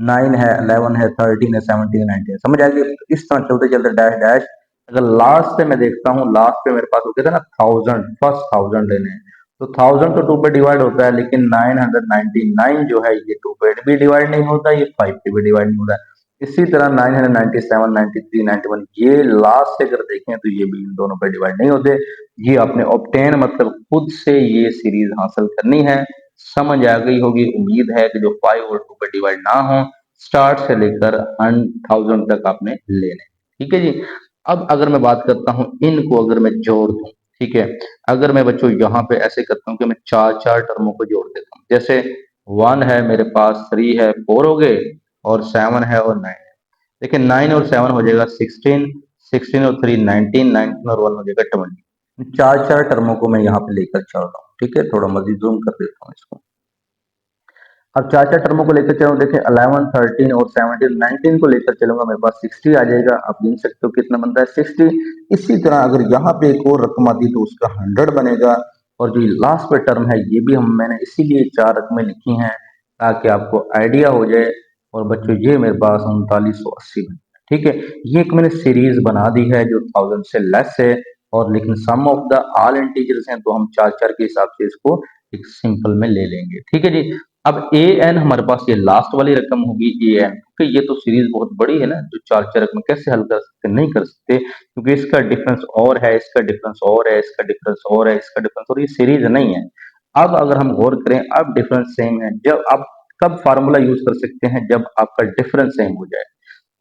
S1: 9 है, 11 है, 13 है, 17 है, 19 है, समझ आ गई। इस तरह चलते चलते डैश डैश, अगर लास्ट पे मैं देखता हूँ, लास्ट पे मेरे पास हो गया था ना 1000, फर्स्ट 1000 लेने हैं। तो 1000 तो 2 पे डिवाइड होता है, लेकिन 999 जो है ये 2 पे भी डिवाइड नहीं होता, ये 5 पे भी डिवाइड नहीं होता। इसी तरह 997, 93, 91 ये लास्ट से अगर देखें तो ये भी इन दोनों पे डिवाइड नहीं होते। ये आपने ऑब्टेन मतलब खुद से ये सीरीज हासिल करनी है। समझ आ गई होगी, उम्मीद है कि जो 5 और 2 पे डिवाइड ना हो, स्टार्ट से लेकर 1000 तक आपने लेने, ठीक है जी। अब अगर मैं बात करता हूं इनको अगर मैं जोड़ दूं, ठीक है। अगर मैं बच्चों यहाँ पे ऐसे करता हूँ कि मैं चार चार टर्मों को जोड़ देता हूँ, जैसे 1 है मेरे पास, 3 है, 4 हो गए और 7 है और 9 है। देखिए 9 और 7 हो जाएगा 16, 16 और 3 19, 19 और 1 हो जाएगा 20। चार चार टर्मों को मैं यहाँ पे लेकर चल रहा हूँ, ठीक है। थोड़ा मजीद जूम कर देता हूँ इसको। अब चार चार टर्मों को लेकर चलो, देखिए 11, 13 और 17, 19 को लेकर चलूंगा, मेरे पास 60 आ जाएगा। आप गिन सकते हो कितना बनता है 60। इसी तरह अगर यहाँ पे एक और रकम आती तो उसका 100 बनेगा। और जो लास्ट पे टर्म है ये भी मैंने इसीलिए चार रकमें लिखी हैं ताकि आपको आइडिया हो जाए। और बच्चों ये मेरे पास 3980 बन, ठीक है। ये एक मैंने सीरीज बना दी है जो 1000 से लेस है, और लेकिन सम ऑफ द ऑल इंटीजर्स हैं तो हम चार चार के हिसाब से इसको एक सिंपल में ले लेंगे, ठीक है जी। अब ए एन हमारे पास ये लास्ट वाली रकम होगी ए एन, क्योंकि ये तो सीरीज बहुत बड़ी है ना, जो चार चार रकम कैसे हल कर सकते, नहीं कर सकते, क्योंकि इसका डिफरेंस और है, इसका डिफरेंस और है, इसका डिफरेंस और है, इसका डिफरेंस और, ये सीरीज नहीं है। अब अगर हम गौर करें, अब डिफरेंस सेम है, जब आप कब फार्मूला यूज कर सकते हैं, जब आपका डिफरेंस सेम हो जाए।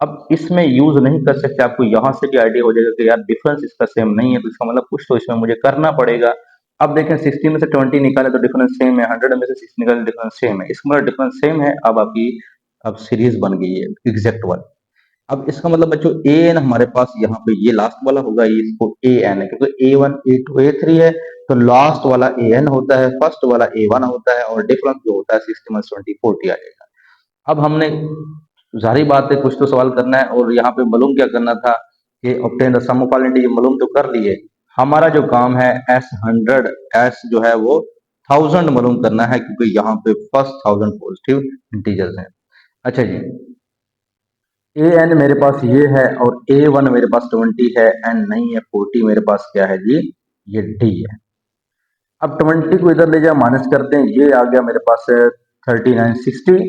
S1: अब इसमें यूज नहीं कर सकते, आपको यहाँ से भी आइडिया हो जाएगा कि यार डिफरेंस इसका सेम नहीं है, तो इसका मतलब कुछ तो इसमें मुझे करना पड़ेगा। अब देखें 60 में से 20 निकाले तो डिफरेंस सेम है, 100 में से 6 निकाले डिफरेंस सेम है, इसका मतलब डिफरेंस सेम है। अब आपकी अब सीरीज बन गई है एग्जैक्ट वाली। अब इसका मतलब बच्चों ए एन हमारे पास यहाँ पे ये लास्ट वाला होगा, ये इसको ए एन है, क्योंकि a one a two a three है, तो लास्ट वाला ए एन होता है, फर्स्ट वाला ए वन होता है, और डिफरेंस जो होता है 60 में 20 40 आ जाएगा। अब हमने जाहिर बात है कुछ तो सवाल करना है, और यहाँ पे मालूम क्या करना था कि obtain the sum of all integer, मालूम तो कर लिए। हमारा जो काम है एस 100 एस जो है वो 1000 मालूम करना है, क्योंकि यहाँ पे फर्स्ट 1000 पॉजिटिव इंटीजर्स हैं। अच्छा जी, ए एन मेरे पास ये है और ए वन मेरे पास 20 है, एन नहीं है, 40 मेरे पास क्या है जी, ये डी है। अब 20 को इधर ले जाए माइनस करते हैं, ये आ गया मेरे पास 3960,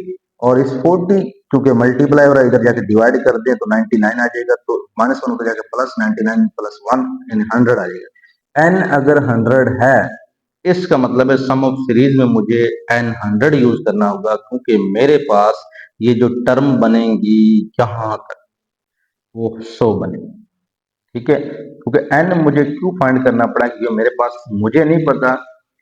S1: और इस 40 क्योंकि मल्टीप्लाई हो रहा है इधर जाके डिवाइड कर दें तो 99 आ जाएगा, तो -1 उधर जाके प्लस 99 प्लस 1 यानी 100 आ जाएगा। एन अगर 100 है, इसका मतलब है सम ऑफ सीरीज में मुझे एन 100 यूज करना होगा, क्योंकि मेरे पास ये जो टर्म बनेगी यहां तक वो 100 बनेगी। ठीक है, क्योंकि एन मुझे क्यों फाइंड करना पड़ा, क्योंकि मेरे पास मुझे नहीं पता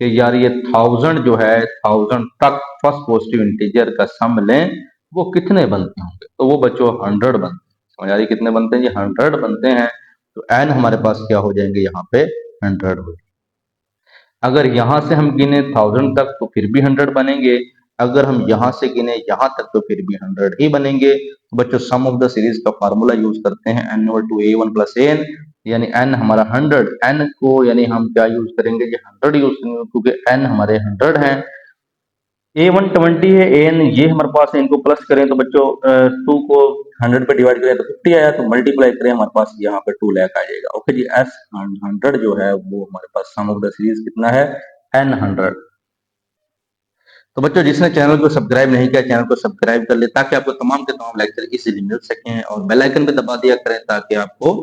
S1: कि यार ये 1000 जो है 1000 तक फर्स्ट पॉजिटिव इंटीजर का सम लें वो कितने बनते होंगे, तो वो बच्चों 100 बनते हैं। समझ आ रही कितने बनते हैं, ये 100 बनते हैं। तो एन हमारे पास क्या हो जाएंगे यहाँ पे 100 हो। अगर यहां से हम गिने 1000 तक तो फिर भी 100 बनेंगे, अगर हम यहां से गिने यहां तक तो फिर भी 100 ही बनेंगे। तो बच्चों सम ऑफ द सीरीज का फार्मूला यूज करते हैं n over two a one plus n, यानी एन हमारा 100, एन को यानी हम क्या यूज करेंगे, ये 100 यूज करेंगे, क्योंकि एन हमारे 100 है। ए वन 20 है, ए एन ये हमारे पास है, इनको प्लस करें तो बच्चों 2 को 100 पे डिवाइड करें तो 50 आया, तो मल्टीप्लाई करें हमारे पास यहाँ पे 2 लाख आ जाएगा। ओके जी, एस 100 जो है वो हमारे पास सम ऑफ द सीरीज कितना है, एन 100। तो बच्चों जिसने चैनल को सब्सक्राइब नहीं किया, चैनल को सब्सक्राइब कर ले, ताकि आपको तमाम के तमाम लेक्चर इजीली मिल सकें, और बेल आइकन पे दबा दिया करें ताकि आपको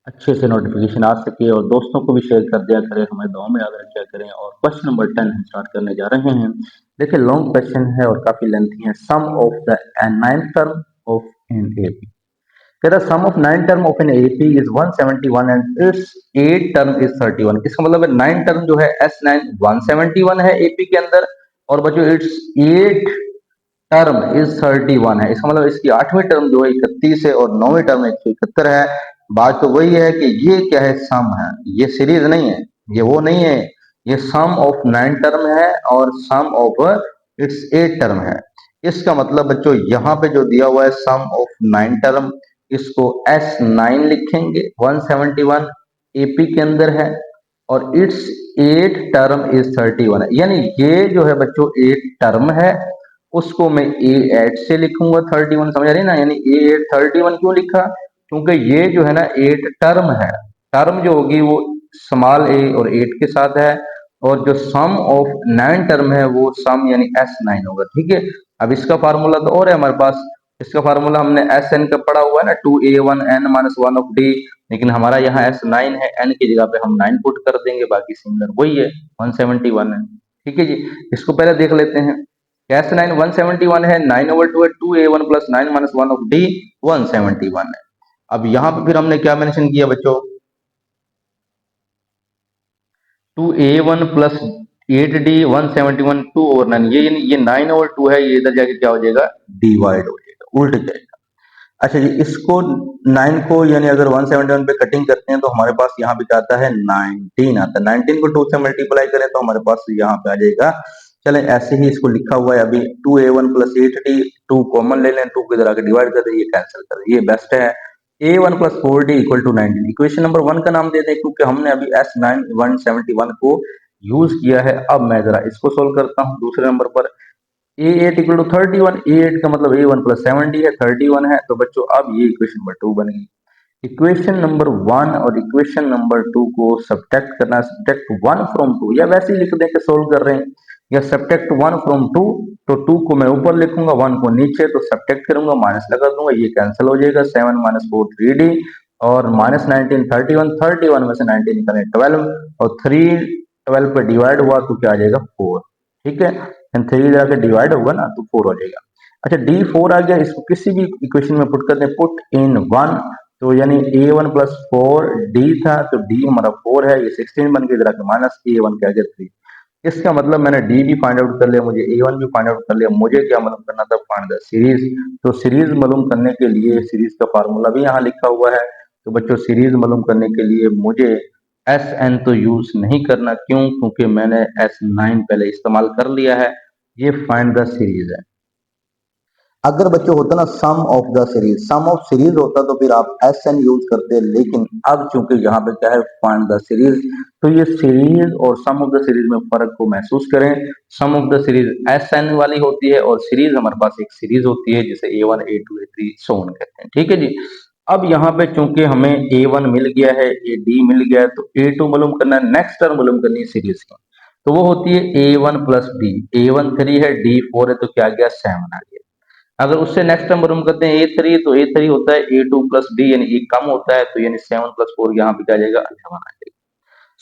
S1: अच्छे से नोटिफिकेशन आ सके, और दोस्तों को भी शेयर कर दिया करें, हमें दुआ में याद रखा करें। और क्वेश्चन नंबर 10 हम स्टार्ट करने जा रहे हैं। देखिए लॉन्ग क्वेश्चन है और काफी लेंथी है। Sum of the ninth term of an AP, the sum of nine term of an AP is 171 and its eight term is 31। इसका मतलब है 9 टर्म जो है S9 171 है AP के अंदर, और बच्चों इट्स 8 टर्म इज 31 है। इसका मतलब इसकी 8वीं टर्म जो है 31 है, और 9वीं टर्म 171 है। बात तो वही है कि ये क्या है, सम है, ये सीरीज नहीं है, ये वो नहीं है, ये सम ऑफ 9 टर्म है और सम ऑफ इट्स 8 टर्म है। इसका मतलब बच्चों यहाँ पे जो दिया हुआ है सम ऑफ 9 टर्म, इसको S9 लिखेंगे, 171 AP के अंदर है, और इट्स 8 टर्म इज 31 है, यानी ये जो है बच्चों 8 टर्म है, उसको मैं A8 से लिखूंगा 31। समझ रहे ना, यानी A8 31 क्यों लिखा, क्योंकि ये जो है ना 8 टर्म है, टर्म जो होगी वो स्मॉल a और 8 के साथ है, और जो सम ऑफ 9 टर्म है वो सम यानी S9 होगा। ठीक है, अब इसका फार्मूला तो और है हमारे पास, इसका फार्मूला हमने एस एन का पढ़ा हुआ है ना, 2a1 n minus 1 of D, लेकिन हमारा यहाँ S9 है, n की जगह पे हम 9 पुट कर देंगे, बाकी सिमिलर वही है 171 है। ठीक है जी, इसको पहले देख लेते हैं। S9 171 है, 9 ओवर 2 है, 2a1 plus 9 minus 1 of D 171 है। अब यहाँ पे फिर हमने क्या मेंशन किया बच्चों, 2a1 प्लस 8d 171 2 ओवर 9, ये 9 ओवर 2 है, ये इधर जाके क्या हो जाएगा, डिवाइड हो जाएगा, उल्ट जाएगा। अच्छा जी, इसको 9 को यानी अगर 171 पे कटिंग करते हैं तो हमारे पास यहाँ पे क्या आता है, 19 आता है। 19 को 2 से मल्टीप्लाई करें तो हमारे पास यहाँ पे आ जाएगा। चलें ऐसे ही इसको लिखा हुआ है अभी, 2a1 प्लस 8d, 2 कॉमन ले लें, 2 को इधर आके डिवाइड कर दें, ये कैंसिल कर दें, ये बेस्ट है। a1 plus 4d equal to 19, equation number 1 का नाम दे दें, क्योंकि हमने अभी S9 171 को यूज किया है। अब मैं जरा इसको सोल्व करता हूँ दूसरे नंबर पर। A8 इक्वल टू 31, A8 का मतलब A1 प्लस 7d है, 31 है, तो बच्चों अब ये इक्वेशन नंबर 2 बन गई। इक्वेशन नंबर 1 और इक्वेशन नंबर 2 को सब्ट्रैक्ट करना, सब्ट्रैक्ट 1 फ्रॉम 2, या वैसे ही लिख दें कि सोल्व कर रहे हैं, या सब्ट्रैक्ट 1 फ्रॉम 2, तो 2 को मैं ऊपर लिखूंगा, 1 को नीचे, तो सब्ट्रैक्ट करूंगा, माइनस लगा दूंगा, ये कैंसिल हो जाएगा, 7 माइनस 4 3d, और माइनस 19 31, 31 में से 19 निकालें 12, और 3 12 पे डिवाइड हुआ तो क्या आ जाएगा 4। ठीक है, 3 जाके डिवाइड होगा ना तो 4 हो जाएगा। अच्छा D4 आ गया, इसको किसी भी इक्वेशन में पुट करते हैं, पुट इन 1, तो यानी A1 प्लस 4D था, तो D हमारा 4 है, ये 16 बन गया, इधर आके माइनस A1 क्या आ गया 3। इसका मतलब मैंने डी भी फाइंड आउट कर लिया, मुझे A1 भी फाइंड आउट कर लिया, मुझे क्या मालूम करना था, फाइंड द सीरीज। तो सीरीज मालूम करने के लिए सीरीज का फार्मूला भी यहाँ लिखा हुआ है। तो बच्चों सीरीज मालूम करने के लिए मुझे एस एन तो यूज नहीं करना, क्यों? क्योंकि मैंने S9 पहले इस्तेमाल कर लिया है। ये फाइंड द सीरीज है। अगर बच्चों होता ना sum of the series, sum of series होता तो फिर आप एस एन यूज करते, लेकिन अब चूंकि यहाँ पे क्या है, फाइंड द सीरीज, तो ये सीरीज और सम ऑफ द सीरीज में फर्क को महसूस करें। Sum of the series s n वाली होती है और सीरीज हमारे पास एक सीरीज होती है जिसे A1 A2 A3 so on कहते हैं, ठीक है जी। अब यहाँ पे चूंकि हमें A1 मिल गया है, D मिल गया है, तो A2 मालूम करना है, नेक्स्ट टर्म मालूम करनी है सीरीज की, तो वो होती है A1 प्लस D। A1 3 है, D 4 है, तो क्या आ गया 7 आ गया। अगर उससे नेक्स्ट टर्म हम करते हैं A3, तो A3 होता है A2 प्लस D, यानी ये कम होता है, तो यानी 7 प्लस 4 यहाँ पे क्या आ जाएगा 11 आ जाएगा।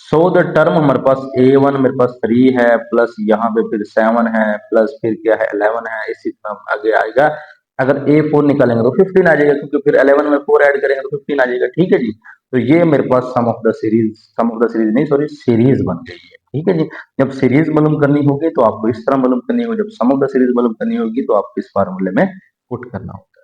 S1: सो द टर्म हमारे पास A1 मेरे पास 3 है, प्लस यहाँ पे फिर 7 है, प्लस फिर क्या है 11 है, इसी तरह आगे आएगा। अगर A4 निकालेंगे तो 15 आ जाएगा, क्योंकि फिर 11 में 4 ऐड करेंगे तो 15 आ जाएगा, ठीक है जी। तो ये मेरे पास सम ऑफ द सीरीज नहीं, सॉरी, सीरीज बन गई है, ठीक है जी। जब सीरीज मालूम करनी होगी तो आपको इस तरह मालूम करनी होगी, जब सम ऑफ द सीरीज मालूम करनी होगी तो आपको इस फार्मूले में पुट करना होगा।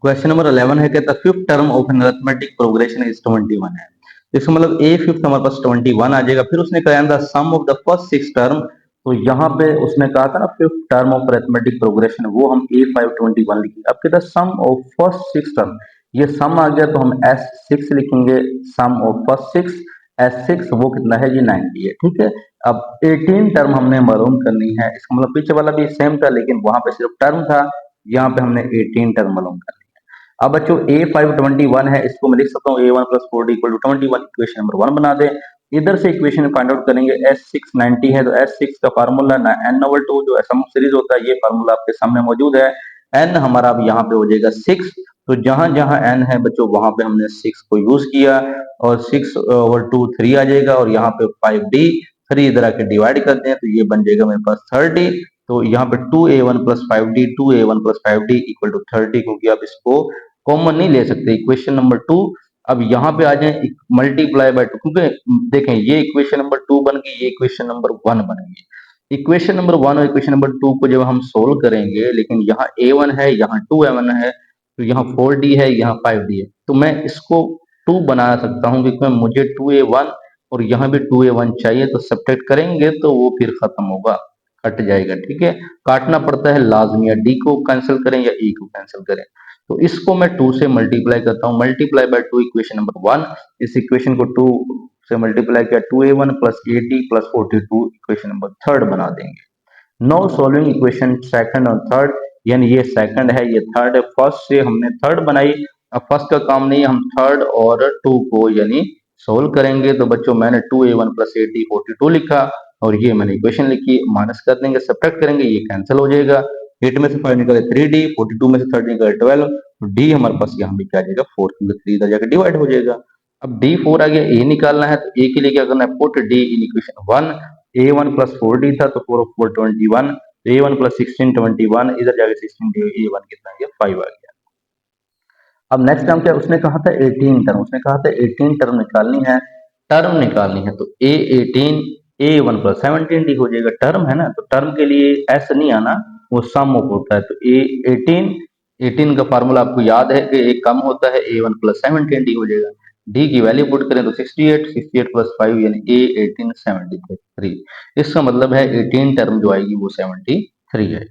S1: क्वेश्चन नंबर 11 है, कहता fifth term of N arithmetic progression is 21 है। इसका मतलब ए फिफ्थ हमारे पास 21 आ जाएगा। फिर उसने कहा the sum of the first 6 term, तो यहाँ पे उसने कहा था ना fifth term of arithmetic progression, वो हम A521 लिखेंगे। अब कहता सम ऑफ फर्स्ट 6 टर्म, ये सम आ गया तो हम S6 लिखेंगे, सम ऑफ फर्स्ट 6, S6 वो कितना है, ये 90 है, ठीक है। अब 18 टर्म हमने मालूम करनी है, इसका मतलब पीछे वाला भी सेम था, लेकिन वहां पे सिर्फ टर्म था, यहाँ पे हमने 18 टर्म मालूम करनी है। अब बच्चों A521 है, इसको मैं लिख सकता हूँ A1 plus 4D equal to 21, equation number 1 बना दे। इधर से इक्वेशन फाइंड आउट करेंगे, S690 है, तो S6 का फार्मूला ना n/2 जो सम ऑफ सीरीज होता है, ये फार्मूला आपके सामने मौजूद है। n हमारा अब यहाँ पे हो जाएगा 6, तो जहां जहां n है बच्चों वहां पे हमने 6 को यूज किया, और 6/2 3 आ जाएगा, और यहाँ पे 5D 3 इधर आके डिवाइड करते हैं, तो ये बन जाएगा मेरे पास 30। तो यहाँ पे 2A1 plus 5D, 2A1 plus 5D equal to 30, क्योंकि आप इसको कॉमन नहीं ले सकते, इक्वेशन नंबर 2। अब यहाँ पे आ जाए मल्टीप्लाई बाय 2, क्योंकि देखें ये इक्वेशन नंबर 2 बन गई, ये इक्वेशन नंबर 1 बन गई। इक्वेशन नंबर 1 और इक्वेशन नंबर 2 को जब हम सोल्व करेंगे, लेकिन यहाँ A1 है, यहाँ 2A1 है, तो यहाँ 4D है, यहाँ 5D है, तो मैं इसको 2 बना सकता हूँ, क्योंकि मुझे 2A1 और यहाँ भी 2A1 चाहिए, तो सब्ट्रैक्ट करेंगे तो वो फिर खत्म होगा, कट जाएगा, ठीक है। काटना पड़ता है लाजमी, या डी को कैंसिल करें या ई को कैंसिल करें। तो इसको मैं 2 से मल्टीप्लाई करता हूँ, मल्टीप्लाई बाय 2 इक्वेशन नंबर 1, इस इक्वेशन को 2 से मल्टीप्लाई किया, 2A1 plus 80 plus 42 equation number 3 बना देंगे। नो सॉल्विंग इक्वेशन सेकंड और थर्ड, यानी ये सेकंड है, ये थर्ड है, फर्स्ट से हमने थर्ड बनाई, अब फर्स्ट का काम नहीं है, हम थर्ड और 2 को यानी सोल्व करेंगे। तो बच्चों मैंने 2A1 प्लस 80 42 लिखा, और ये मैंने इक्वेशन लिखी, माइनस कर देंगे, सब्ट्रैक्ट करेंगे, ये कैंसिल हो जाएगा। 8 में से 5 निकले 3D, 42 में से 30 निकले 12, तो D हमारे पास यहाँ भी क्या आ जाएगा 4, क्योंकि 3 इधर जाकर डिवाइड हो जाएगा। अब D4 आ गया, A निकालना है, तो A के लिए क्या करना है, put D in equation 1। A1 plus 4D था, तो 4 of 4 21, A1 प्लस 16 21, इधर जाके 16 A1 कितना आ गया 5 आ गया। अब नेक्स्ट टर्म क्या उसने कहा था 18 टर्म, उसने कहा था 18 टर्म निकालनी है, टर्म निकालनी है, तो A18 A1 प्लस 17 डी हो जाएगा, टर्म है ना, तो टर्म के लिए एस नहीं आना, वो सम ऑफ होता है, तो A18 का फार्मूला आपको याद है कि एक कम होता है, A1 प्लस 17 डी हो जाएगा। डी की वैल्यू पुट करें तो 68 प्लस 5 यानी A18 73, इसका मतलब है 18 टर्म जो आएगी वो 73 है।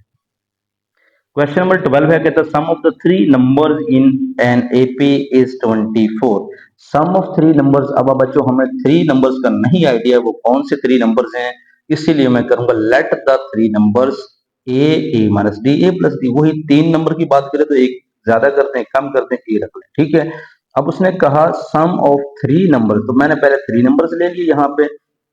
S1: क्वेश्चन नंबर 12 है, कहता sum of the three numbers in an AP is 24। Sum of three numbers, अब बच्चों हमें थ्री नंबर्स का नहीं आइडिया वो कौन से थ्री नंबर्स हैं, इसीलिए मैं करूंगा let the three numbers A minus D A plus D. वही तीन नंबर की बात करें तो एक ज्यादा करते हैं, कम करते हैं, ए रख लें, ठीक है। अब उसने कहा सम ऑफ थ्री नंबर, तो मैंने पहले थ्री नंबर्स ले लिए यहाँ पे,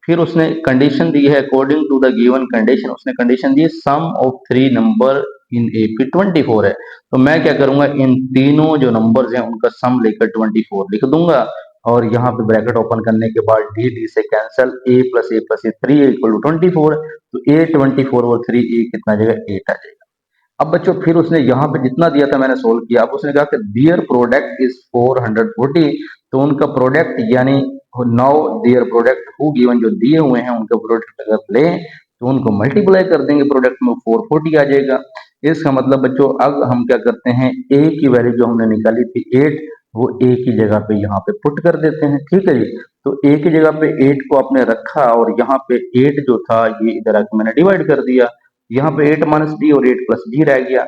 S1: फिर उसने कंडीशन दी है according to the given condition, उसने कंडीशन दी sum of three number in AP 24 है, तो मैं क्या करूंगा इन तीनों जो नंबर्स हैं उनका सम लेकर 24 लिख दूंगा, और यहाँ पे ब्रैकेट ओपन करने के बाद डी डी से cancel, a plus a 3 equal to 24, तो ए 24 और 3 ए कितना आ जाएगा 8 आ जाएगा। अब बच्चों फिर उसने यहाँ पे जितना दिया था मैंने सोल्व किया, अब उसने कहा कि दियर प्रोडक्ट इज 440, तो उनका प्रोडक्ट यानी now their product who given जो दिए हुए हैं उनका प्रोडक्ट अगर लें तो उनको मल्टीप्लाई कर देंगे प्रोडक्ट में 440 आ जाएगा। इसका मतलब बच्चों अब हम क्या करते हैं, ए की वैल्यू जो हमने निकाली थी 8 वो ए की जगह पे यहाँ पे पुट कर देते हैं। ठीक है जी, तो ए की जगह पे 8 को आपने रखा और यहाँ पे 8 जो था ये इधर आके मैंने डिवाइड कर दिया, यहाँ पे 8 माइनस बी और 8 प्लस बी रह गया।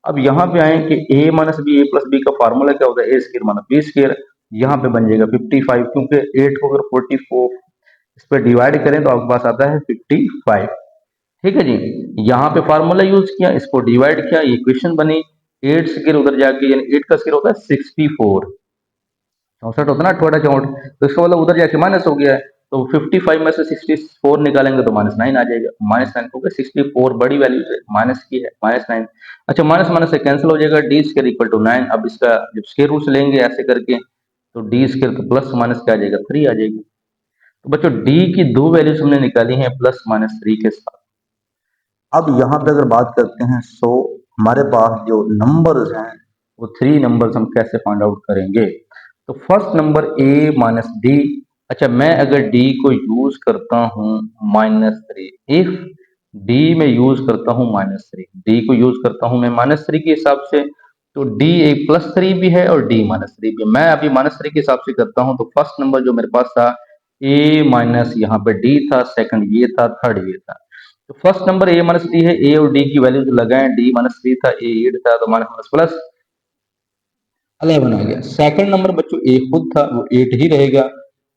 S1: अब यहाँ पे आए कि ए माइनस बी ए प्लस बी का फार्मूला क्या होता है, ए स्क्वायर माइनस बी स्क्वायर, यहाँ पे बन जाएगा 55, क्योंकि 8 को अगर 44 इस पर डिवाइड करें तो आपके पास आता है 55। ठीक है जी, यहाँ पे फार्मूला यूज किया, इसको डिवाइड किया, ये इक्वेशन बनी। 8 स्क्वायर उधर जाके यानी 8 का स्क्वायर होता है 64, 64 होता है ना, थोड़ा चौंठ, तो इसका मतलब उधर जाके माइनस हो गया है। तो 55 में से 64 निकालेंगे तो -9 आ जाएगा, -9 क्योंकि 64 बड़ी वैल्यू से माइनस की है, -9। अच्छा, माइनस माइनस से कैंसिल हो जाएगा, डी स्क्वायर इक्वल टू 9। अब इसका जब स्क्वायर रूट लेंगे ऐसे करके तो डी स्क्वायर तो प्लस माइनस क्या आ जाएगा 3 आ जाएगी। तो बच्चों डी की दो वैल्यूज हमने निकाली है प्लस माइनस 3 के साथ। अब यहाँ पे अगर बात करते हैं सो हमारे पास जो नंबर्स हैं वो 3 नंबर्स हम कैसे फाइंड आउट करेंगे। तो first number A minus D. अच्छा, मैं अगर डी को यूज करता हूँ -3, इफ डी में यूज करता हूँ -3, डी को यूज करता हूँ मैं -3 के हिसाब से, तो डी एक +3 भी है और डी -3 भी है। मैं अभी -3 के हिसाब से करता हूँ, तो फर्स्ट नंबर जो मेरे पास था ए माइनस यहाँ पे डी था, सेकंड ये था, थर्ड ये था। तो first number A minus D है, ए और डी की वैल्यू लगाएं, डी -3 था, ए 8 था, तो माइनस प्लस 11 आ गया। सेकंड नंबर बच्चों ए खुद था वो 8 ही रहेगा।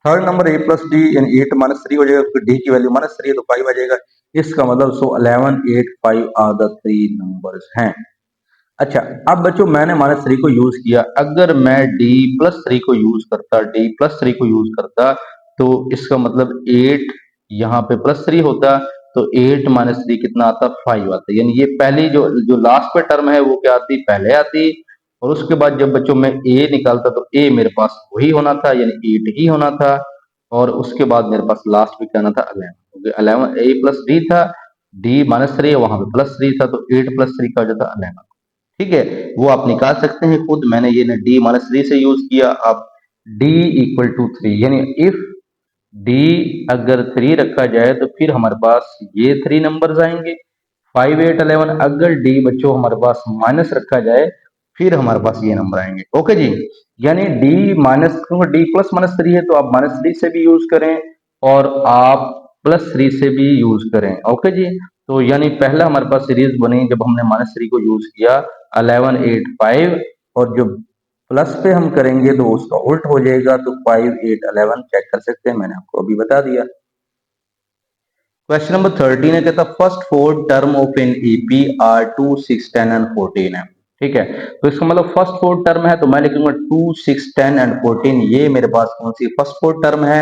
S1: Third number A plus D यानी 8 -3 हो जाएगा, क्योंकि डी की वैल्यू -3 है तो 5 आ जाएगा। इसका मतलब सो 11 8 5 आर द 3 नंबर्स हैं। अच्छा, अब बच्चों मैंने -3 को यूज किया, अगर मैं D+3 को यूज करता, D+3 को यूज करता तो इसका मतलब 8 यहाँ पे +3 होता, तो 8 -3 कितना आता, 5 आता। यानी ये पहली जो जो लास्ट पे टर्म है वो क्या आती, पहले आती, और उसके बाद जब बच्चों में ए निकालता तो ए मेरे पास वही होना था यानी 8 ही होना था, और उसके बाद मेरे पास लास्ट में क्या आना था 11, क्योंकि 11 ए प्लस डी था, D-3 वहां पे +3 था, तो 8 + 3 का हो जाता 11। ठीक है, वो आप निकाल सकते हैं खुद, मैंने ये ना D-3 से यूज किया। अब D इक्वल टू 3 यानी इफ D अगर 3 रखा जाए तो फिर हमारे पास ये 3 नंबर्स आएंगे, 5 8 11। अगर D बच्चों हमारे पास माइनस रखा जाए फिर हमारे पास ये नंबर आएंगे। ओके जी, यानी D माइनस, क्योंकि D प्लस -3 है तो आप -3 से भी यूज करें और आप +3 से भी यूज करें। ओके जी, तो यानी पहला हमारे पास सीरीज बनी जब हमने -3 को यूज किया 11 8 5, और जो प्लस पे हम करेंगे तो उसका उल्ट हो जाएगा, तो 5 8 11 चेक कर सकते हैं, मैंने आपको अभी बता दिया। क्वेश्चन नंबर 13 है, कहता first four term of an AP are 2 6 10 and 14 है। ठीक है, तो इसका मतलब फर्स्ट फोर टर्म है तो मैं लिखूंगा 2 6 10 एंड 14, ये मेरे पास कौन सी फर्स्ट फोर टर्म है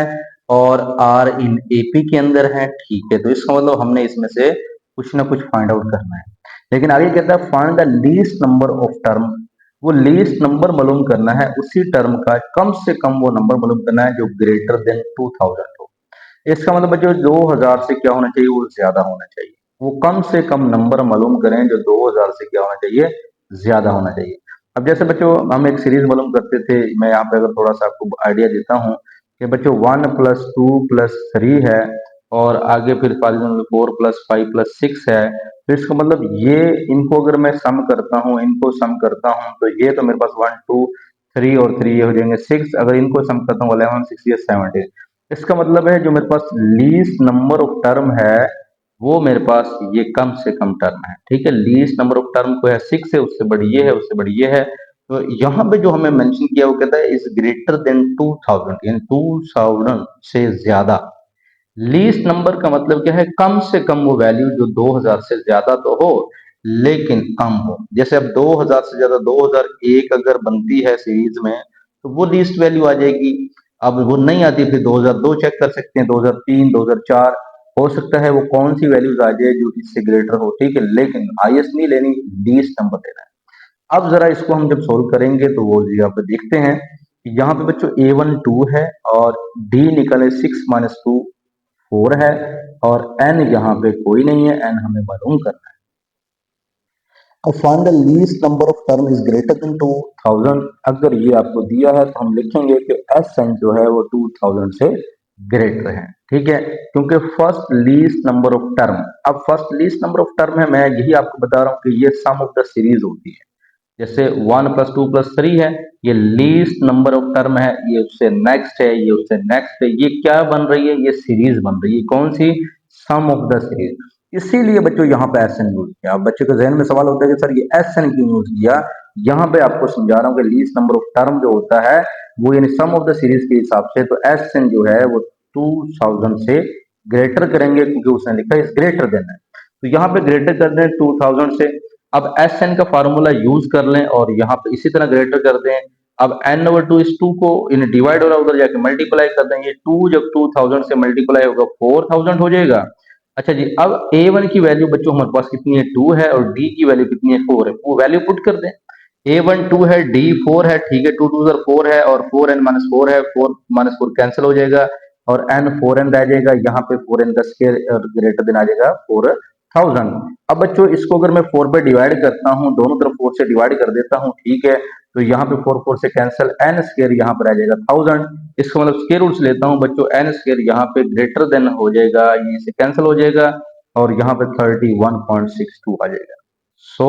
S1: और आर इन एपी के अंदर है। ठीक है, तो इसका मतलब हमने इसमें से कुछ ना कुछ फाइंड आउट करना है। लेकिन आगे कहता है find the least number of term, वो लीस्ट नंबर मालूम करना है, उसी टर्म का कम से कम वो नंबर मालूम करना है जो ग्रेटर देन 2000 हो। इसका मतलब जो 2000 से क्या होना चाहिए, वो ज्यादा होना चाहिए। वो कम से कम नंबर मालूम करें जो 2000 से क्या होना चाहिए, ज्यादा होना चाहिए। अब जैसे बच्चों हम एक सीरीज मालूम करते थे, मैं यहाँ पे अगर थोड़ा सा आपको आइडिया देता हूँ कि बच्चों 1 + 2 + 3 है, और आगे फिर 4 + 5 + 6 है। तो इसका मतलब ये इनको अगर मैं सम करता हूँ, इनको सम करता हूँ, तो ये तो मेरे पास 1 2 3 और 3 ये हो जाएंगे 6। अगर इनको सम करता हूँ 11 6 ये 17। इसका मतलब है जो मेरे पास लीस्ट नंबर ऑफ टर्म है वो मेरे पास ये कम से कम टर्म है। ठीक है, लीस्ट नंबर ऑफ टर्म को है 6 है, उससे बड़ी ये है, उससे बड़ी ये है। तो यहाँ पे जो हमें मेंशन किया वो कहता है इज ग्रेटर देन 2000 यानी 2000 से ज्यादा। लीस्ट नंबर का मतलब क्या है, कम से कम वो वैल्यू जो 2000 से ज्यादा तो हो लेकिन कम हो। जैसे अब 2000 से ज्यादा 2001 अगर बनती है सीरीज में तो वो लीस्ट वैल्यू आ जाएगी। अब वो नहीं आती फिर 2002 चेक कर सकते हैं, 2003 2004 हो सकता है वो कौन सी वैल्यूज आ जाए जो इससे ग्रेटर हो। ठीक है, लेकिन हाईएस्ट नहीं लेनी, लीस्ट नंबर लेना है। अब जरा इसको हम जब सोल्व करेंगे तो वो यहाँ पे देखते हैं। यहाँ पे बच्चों A1 2 है और D निकले 6 माइनस 2 4 है और n यहाँ पे कोई नहीं है, n हमें मालूम करना है। अब find the least number of term is greater than 2000। अगर ये आपको दिया है तो हम लिखेंगे कि Sn जो है वो 2000 से ग्रेटर है, ठीक है, क्योंकि first least number of term, अब first least number of term है, मैं यही आपको बता रहा हूँ कि ये सम ऑफ द सीरीज होती है। जैसे 1 + 2 + 3 है, ये लीस्ट नंबर ऑफ टर्म है, ये उससे नेक्स्ट है, ये उससे नेक्स्ट है, ये क्या बन रही है, ये सीरीज बन रही है, कौन सी, सम ऑफ द सीरीज। इसीलिए बच्चों यहाँ पे एस एन यूज किया। अब बच्चों के जहन में सवाल होता है कि सर ये एस एन क्यों यूज किया। यहाँ पे आपको समझा रहा हूँ कि लीस्ट नंबर ऑफ टर्म जो होता है वो यानी सम ऑफ द सीरीज के हिसाब से, तो एस एन जो है वो 2000 से ग्रेटर करेंगे, क्योंकि उसने लिखा है ग्रेटर देन है, तो यहाँ पे ग्रेटर कर दें 2000 से। अब एस एन का फार्मूला यूज कर लें और यहाँ पे इसी तरह ग्रेटर कर दें। अब n/2 इस 2 को इन डिवाइड हो रहा है, उधर जाके मल्टीप्लाई कर दें, ये 2 जब 2000 से मल्टीप्लाई होगा 4000 हो जाएगा। अच्छा जी, अब A1 की वैल्यू बच्चों हमारे पास कितनी है, 2 है, और D की वैल्यू कितनी है, 4 है, वो वैल्यू पुट कर दें। A1 2 है, D 4 है, ठीक है, 2 2 4 है और 4n-4 है, 4 - 4 कैंसिल हो जाएगा और n 4n रह जाएगा, यहाँ पे 4n का स्क्वायर ग्रेटर देन आ जाएगा 4000। अब बच्चों इसको अगर मैं 4 पे डिवाइड करता हूँ, दोनों तरफ 4 से डिवाइड कर देता हूँ, ठीक है, तो यहाँ पे 4 4 से कैंसिल, n स्क्वायर यहाँ पर आ जाएगा 1000। इसको मतलब स्क्वायर रूट्स लेता हूँ बच्चों, n स्क्वायर यहाँ पे ग्रेटर देन हो जाएगा, ये से कैंसिल हो जाएगा और यहाँ पे 31.62 आ जाएगा। सो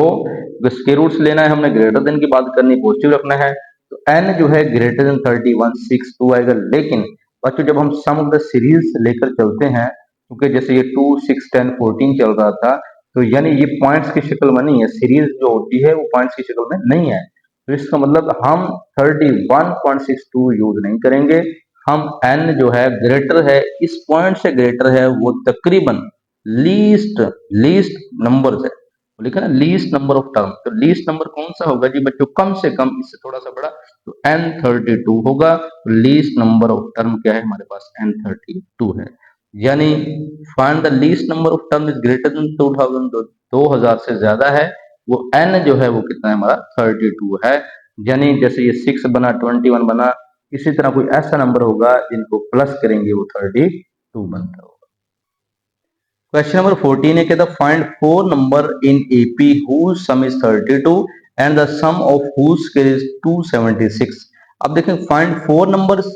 S1: स्क्वायर रूट्स लेना है हमने, ग्रेटर देन की बात करनी, पॉजिटिव रखना है, तो n जो है ग्रेटर देन 31.62 आएगा। लेकिन बच्चों जब हम सम ऑफ द सीरीज लेकर चलते हैं, क्योंकि जैसे ये 2 6 10 14 चल रहा था, तो यानी ये पॉइंट्स की शक्ल में नहीं है, सीरीज जो होती है वो पॉइंट्स की शक्ल में नहीं है, तो इसका मतलब हम 31.62 यूज नहीं करेंगे, हम n जो है ग्रेटर है, इस पॉइंट से ग्रेटर है, वो तकरीबन लीस्ट लीस्ट नंबर है, लिखा ना लीस्ट नंबर ऑफ टर्म, तो लीस्ट नंबर कौन सा होगा जी बच्चों, कम से कम इससे थोड़ा सा बड़ा, तो n32 होगा। तो लीस्ट नंबर ऑफ टर्म क्या है हमारे पास, n32 है, यानी find the least number of term is greater than 2000, 2000 से ज्यादा है, वो n जो है वो कितना है हमारा 32 है। यानी जैसे ये 6 बना, 21 बना, इसी तरह कोई ऐसा नंबर होगा जिनको प्लस करेंगे वो 32 बनता होगा। क्वेश्चन नंबर 14 है कि the find 4 number in AP whose sum is 32 and the sum of whose square is 276। अब देखें फाइंड 4 नंबर्स,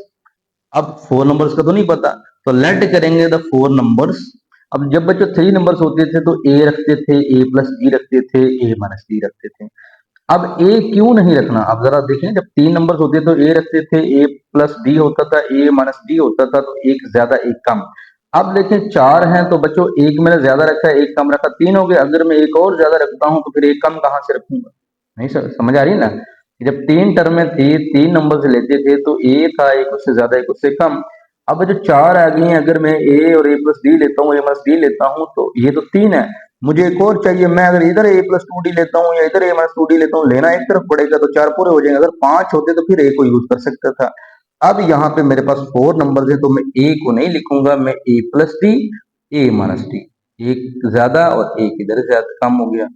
S1: अब 4 नंबर्स का तो नहीं पता, तो लेट करेंगे द 4 नंबर्स। अब जब बच्चों 3 नंबर्स होते थे तो a रखते थे, a प्लस b रखते थे, a माइनस b रखते थे। अब a क्यों नहीं रखना, अब जरा देखें, जब 3 नंबर्स होते तो a रखते थे, a प्लस b होता था, a माइनस b होता था, तो एक ज्यादा एक कम। अब देखें 4 हैं तो बच्चों एक मैंने ज्यादा रखा है, एक कम रखा, 3 हो गए, अगर मैं एक और ज्यादा रखता हूं तो फिर एक कम कहां से रखूंगा, नहीं सर समझ आ रही है ना। जब 3 टर्में थी, 3 नंबर से लेते थे तो a था, एक उससे ज्यादा एक उससे कम। अब जो 4 आ गई हैं, अगर मैं a और a प्लस d लेता हूँ, a माइनस d लेता हूँ, तो ये तो 3 है, मुझे एक और चाहिए, मैं अगर इधर a प्लस 2d लेता हूँ या इधर a माइनस 2d लेता हूँ, लेना एक तरफ पड़ेगा, तो 4 पूरे हो जाएंगे, अगर 5 होते तो फिर a को यूज कर सकता था। अब यहाँ पे मेरे पास 4 नंबर है, तो मैं a को नहीं लिखूंगा, मैं a plus D, a minus D, एक ज्यादा और एक इधर ज्यादा कम हो गया।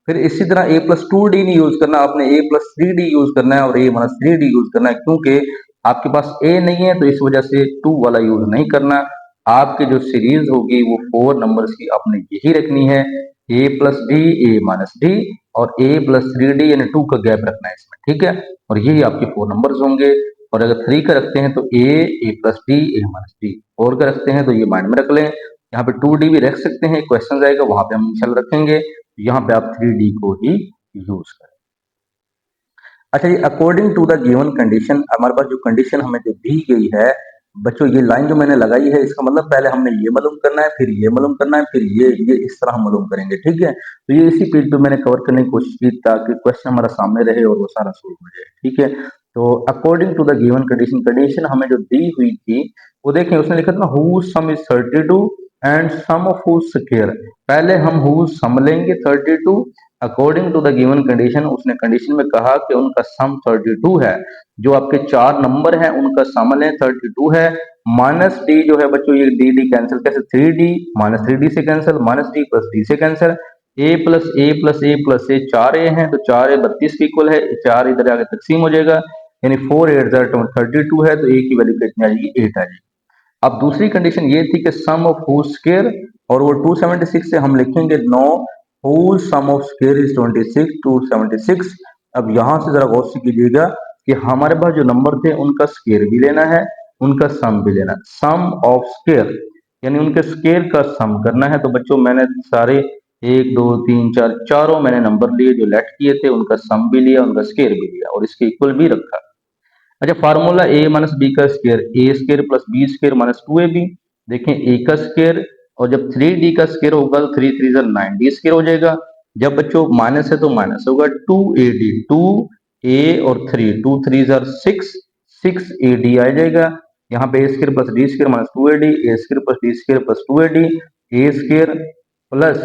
S1: फिर इसी तरह a प्लस 2d नहीं यूज करना, आपने a प्लस 3d यूज करना है और a माइनस 3d यूज करना है, क्योंकि आपके पास a नहीं है, तो इस वजह से 2 वाला यूज नहीं करना। आपकी जो सीरीज होगी वो 4 नंबर्स की आपने यही रखनी है, a plus D, a minus D और a प्लस 3d, यानी 2 का गैप रखना है इसमें, ठीक है, और यही आपके 4 नंबर्स होंगे। और अगर 3 का रखते हैं तो a plus D, a minus D, 4 का रखते हैं तो ये माइंड में रख लें, यहाँ पे 2d भी रख सकते हैं, क्वेश्चन आएगा वहां पे हम इंशाल्लाह रखेंगे, यहाँ पे आप 3d को ही यूज करें। अच्छा जी, according to the given condition, हमारे पास जो कंडीशन हमें जो दी गई है बच्चों, ये लाइन जो मैंने लगाई है, इसका मतलब पहले हमने ये मालूम करना है, फिर ये मालूम करना है, फिर ये इस तरह हम मालूम करेंगे, ठीक है। तो ये इसी पेज पे मैंने कवर करने की कोशिश की ताकि क्वेश्चन हमारा सामने रहे और वो सारा सोल्व हो जाए, ठीक है। तो according to the given condition, condition हमें जो दी हुई थी वो देखें, उसने लिखा था ना who sum is 32 and sum of who square. पहले हम हु सम लेंगे 32, according to the given condition, उसने कंडीशन में कहा कि उनका सम 32 है, जो आपके 4 नंबर हैं उनका सम लें 32 है, माइनस डी जो है बच्चों, ये डी डी कैंसिल, कैसे 3d माइनस 3d से cancel, minus d plus d से cancel, a plus a 4 a हैं, तो 4 a 32 के इक्वल है, 4 इधर आगे तकसीम हो जाएगा, यानी 4 8 32 है, तो ए की वैल्यू कितनी आ जाएगी, 8 आ जाएगी। अब दूसरी कंडीशन ये थी कि सम ऑफ हुज स्क्वायर, और वो 276 से हम लिखेंगे now whose sum of square is 26 276। अब यहां से जरा गौर से कीजिएगा कि हमारे पास जो नंबर थे उनका स्क्वायर भी लेना है, उनका सम भी लेना है। सम ऑफ स्क्वायर यानी उनके स्क्वायर का सम करना है। तो बच्चों मैंने सारे 1 2 3 4 चारों मैंने नंबर लिए जो लेट किए थे, उनका सम भी लिया, उनका स्क्वायर भी लिया और इसके इक्वल भी रखा। अच्छा, फार्मूला ए माइनस बी का square, a square plus b square minus 2ab। देखें ए का स्क्वायर और जब 3d का स्क्वायर होगा तो 3 3 9d स्क्वायर हो जाएगा। जब बच्चों माइनस है तो माइनस होगा 2ad, 2a और 3 2 3 6 6ad आ जाएगा। यहाँ पे a square plus d square minus 2ad, a square plus d square plus 2ad, a square plus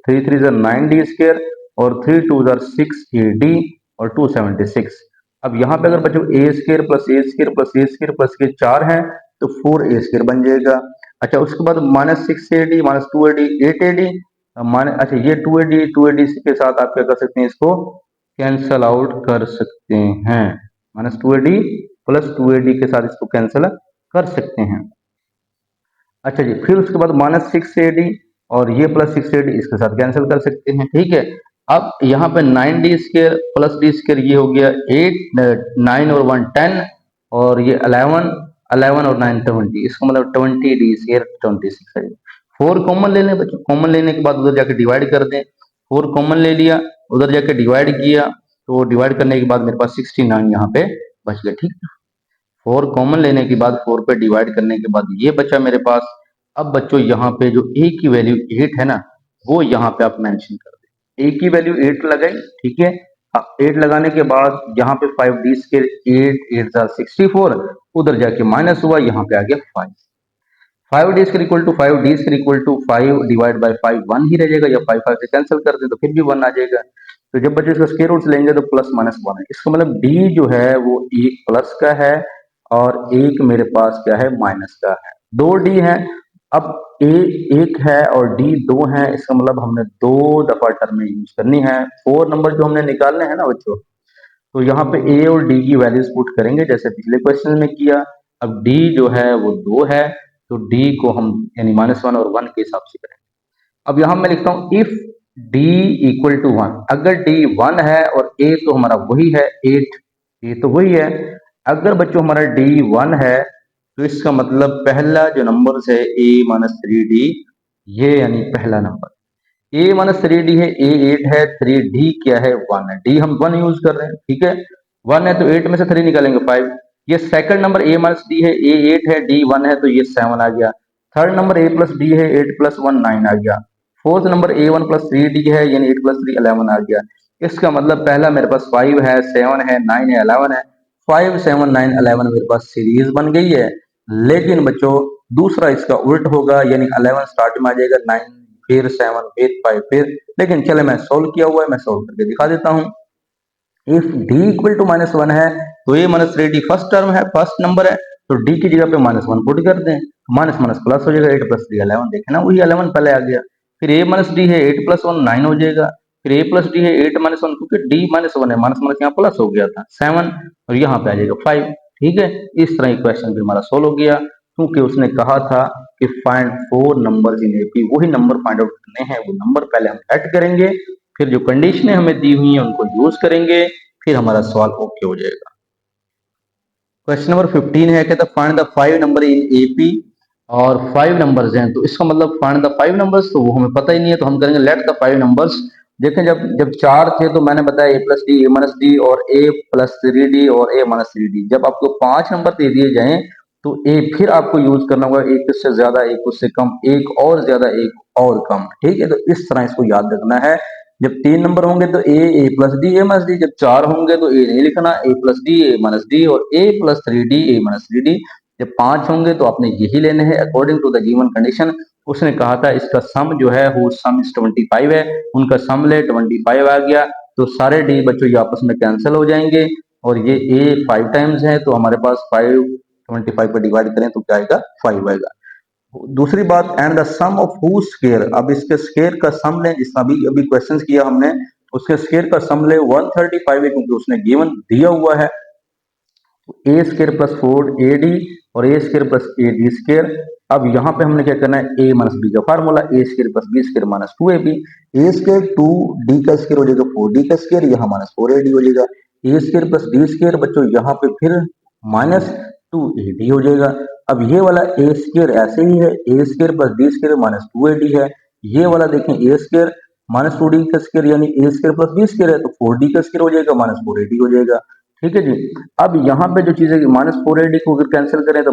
S1: 3 3 9d square और 3 2 6ad और 276। अब यहाँ पे अगर बच्चों ए स्क्र प्लस ए स्क्र प्लस ए स्क्र प्लस के 4 है तो 4 ए स्क्र बन जाएगा। अच्छा, उसके बाद minus 6ad minus 2ad 8ad, minus, अच्छा ये 2ad के साथ आप क्या कर सकते हैं, इसको कैंसल आउट कर सकते हैं। माइनस 2ad प्लस 2ad के साथ इसको कैंसल कर सकते हैं। अच्छा जी, फिर उसके बाद माइनस 6ad और ये प्लस 6ad इसके साथ कैंसिल कर सकते हैं। ठीक है, अब यहाँ पे 9d square plus D square ये हो गया 8 9 और 1 10 और ये 11 11 और 9 20, इसका मतलब 20d स्क्र 26 है। 4 कॉमन ले लें बच्चों, कॉमन लेने के बाद उधर जाके डिवाइड कर दें। 4 कॉमन ले लिया, उधर जाके डिवाइड किया, तो डिवाइड करने के बाद मेरे पास 69 यहाँ पे बच गया। ठीक है, 4 कॉमन लेने के बाद 4 पे डिवाइड करने के बाद ये बचा मेरे पास। अब बच्चों यहाँ पे जो a की वैल्यू 8 है ना, वो यहाँ पे आप मेंशन कर दें। a की वैल्यू 8 लगाई, ठीक है। अब 8 लगाने के बाद यहाँ पे 5d स्क्वायर 8 8 64, उधर जाके माइनस हुआ, यहाँ पे आ गया 5। 5d square equal to 5d square equal to 5 divide by 5 1 ही रह जाएगा, या 5 5 से कैंसिल कर दे तो फिर भी 1 आ जाएगा। तो जब बच्चे इसका स्क्वायर रूट लेंगे तो प्लस माइनस 1 है, इसका मतलब d जो है वो एक प्लस का है और एक मेरे पास क्या है, माइनस का है। 2d है, अब a एक है और d 2 है, इसका मतलब हमने 2 दफा टर्म यूज करनी है। 4 नंबर जो हमने निकालने हैं ना बच्चों, तो यहाँ पे a और d की वैल्यूज पुट करेंगे जैसे पिछले क्वेश्चन में किया। अब d जो है वो 2 है, तो d को हम यानी -1 और 1 के हिसाब से करेंगे। अब यहां मैं लिखता हूं इफ d इक्वल टू 1, अगर d 1 है और a तो हमारा वही है 8, ये तो वही है। अगर बच्चों हमारा d 1 है तो इसका मतलब पहला जो नंबर है a माइनस 3d, ये यानी पहला नंबर a माइनस 3d है, a 8 है, 3d क्या है, 1 है। d हम 1 यूज कर रहे हैं, ठीक है, 1 है तो 8 में से 3 निकालेंगे 5। ये second number a minus d है, a 8 है, d 1 है, तो ये 7 आ गया। Third number a plus d है, 8 प्लस 1 9 आ गया। Fourth number a1 plus 3d है, यानी 8 प्लस 3 11 आ गया। इसका मतलब पहला मेरे पास 5 है, 7 है, 9 है, 11 है। 5 7 9 11 मेरे पास सीरीज बन गई है। लेकिन बच्चों दूसरा इसका उल्ट होगा, यानी 11 स्टार्ट में आ जाएगा, 9 फिर 7 फिर 5 फिर। लेकिन चले, मैं सोल्व किया हुआ है, मैं सोल्व करके दिखा देता हूं। इफ d इक्वल टू -1 है तो a minus 3d first term है, फर्स्ट नंबर है, तो d की जगह पे -1 पुट कर दें, माइनस माइनस प्लस हो जाएगा, 8 प्लस 3 11, देखे ना वही 11 पहले आ गया। फिर a माइनस d है, 8 प्लस 1 9 हो जाएगा। फिर a प्लस d है 8 माइनस 1, क्योंकि d -1 है, माइनस माइनस यहाँ प्लस हो गया था 7, और यहाँ पे आ जाएगा 5। ठीक है, इस तरह क्वेश्चन भी हमारा सोल्व हो गया, क्योंकि उसने कहा था कि फाइंड 4 नंबर्स इन एपी, वही नंबर फाइंड आउट करने हैं। वो नंबर पहले हम ऐड करेंगे, फिर जो कंडीशनें हमें दी हुई हैं उनको यूज करेंगे, फिर हमारा सवाल ओके हो जाएगा। क्वेश्चन नंबर 15 है, कहता find the 5 number in AP, और 5 नंबर्स हैं, तो इसका मतलब फाइंड द 5 नंबर्स, तो वो हमें पता ही नहीं है, तो हम करेंगे लेट द 5 नंबर्स। देखें, जब जब 4 थे तो मैंने बताया a plus D, A minus D और a प्लस 3d और a माइनस 3d। जब आपको 5 नंबर दे दिए जाएं तो a फिर आपको यूज करना होगा, एक उससे ज्यादा, एक उससे कम, एक और ज्यादा, एक और कम। ठीक है, तो इस तरह इसको याद रखना है। जब 3 नंबर होंगे तो a plus D, A minus D. जब 4 होंगे तो ए नहीं लिखना, ए प्लस डी, ए माइनस डी और ए प्लस 3d, ए माइनस 3d। जब 5 होंगे तो आपने यही लेने हैं according to the given condition. उसने कहा था इसका सम जो है वो सम इज 25 है, उनका सम ले 25 आ गया, तो सारे डी बच्चों ये आपस में कैंसिल हो जाएंगे, और ये ए 5 टाइम्स है, तो हमारे पास 5 25 पर डिवाइड करें तो क्या आएगा, 5 आएगा। दूसरी बात, and the sum of who square, अब इसके स्क्वायर का सम लें, जिस अभी अभी क्वेश्चन किया हमने, उसके स्क्वायर का सम ले 135 है, क्योंकि उसने गिवन दिया हुआ है। ए स्केयर प्लस 4 AD और a square plus AD square. अब यहाँ पे हमने क्या करना है, ए माइनस बी का formula, a square plus b square minus 2AB। A square 2D का स्केयर हो जाएगा 4D का स्केयर, यहाँ माइनस 4AD हो जाएगा। ए स्केयर प्लस डी स्केयर बच्चों यहाँ पे फिर माइनस 2AD हो जाएगा। अब ये वाला ए स्केयर ऐसे ही है, a square plus d square minus 2AD है। ये वाला देखें ए स्केयर माइनस 2D का स्केयर यानी ए स्केयर प्लस बी स्केयर है, तो 4D का स्केयर हो जाएगा, माइनस 4AD हो जाएगा। ठीक है जी। अब यहाँ पे जो चीज है माइनस 4AD को अगर कैंसिल करें तो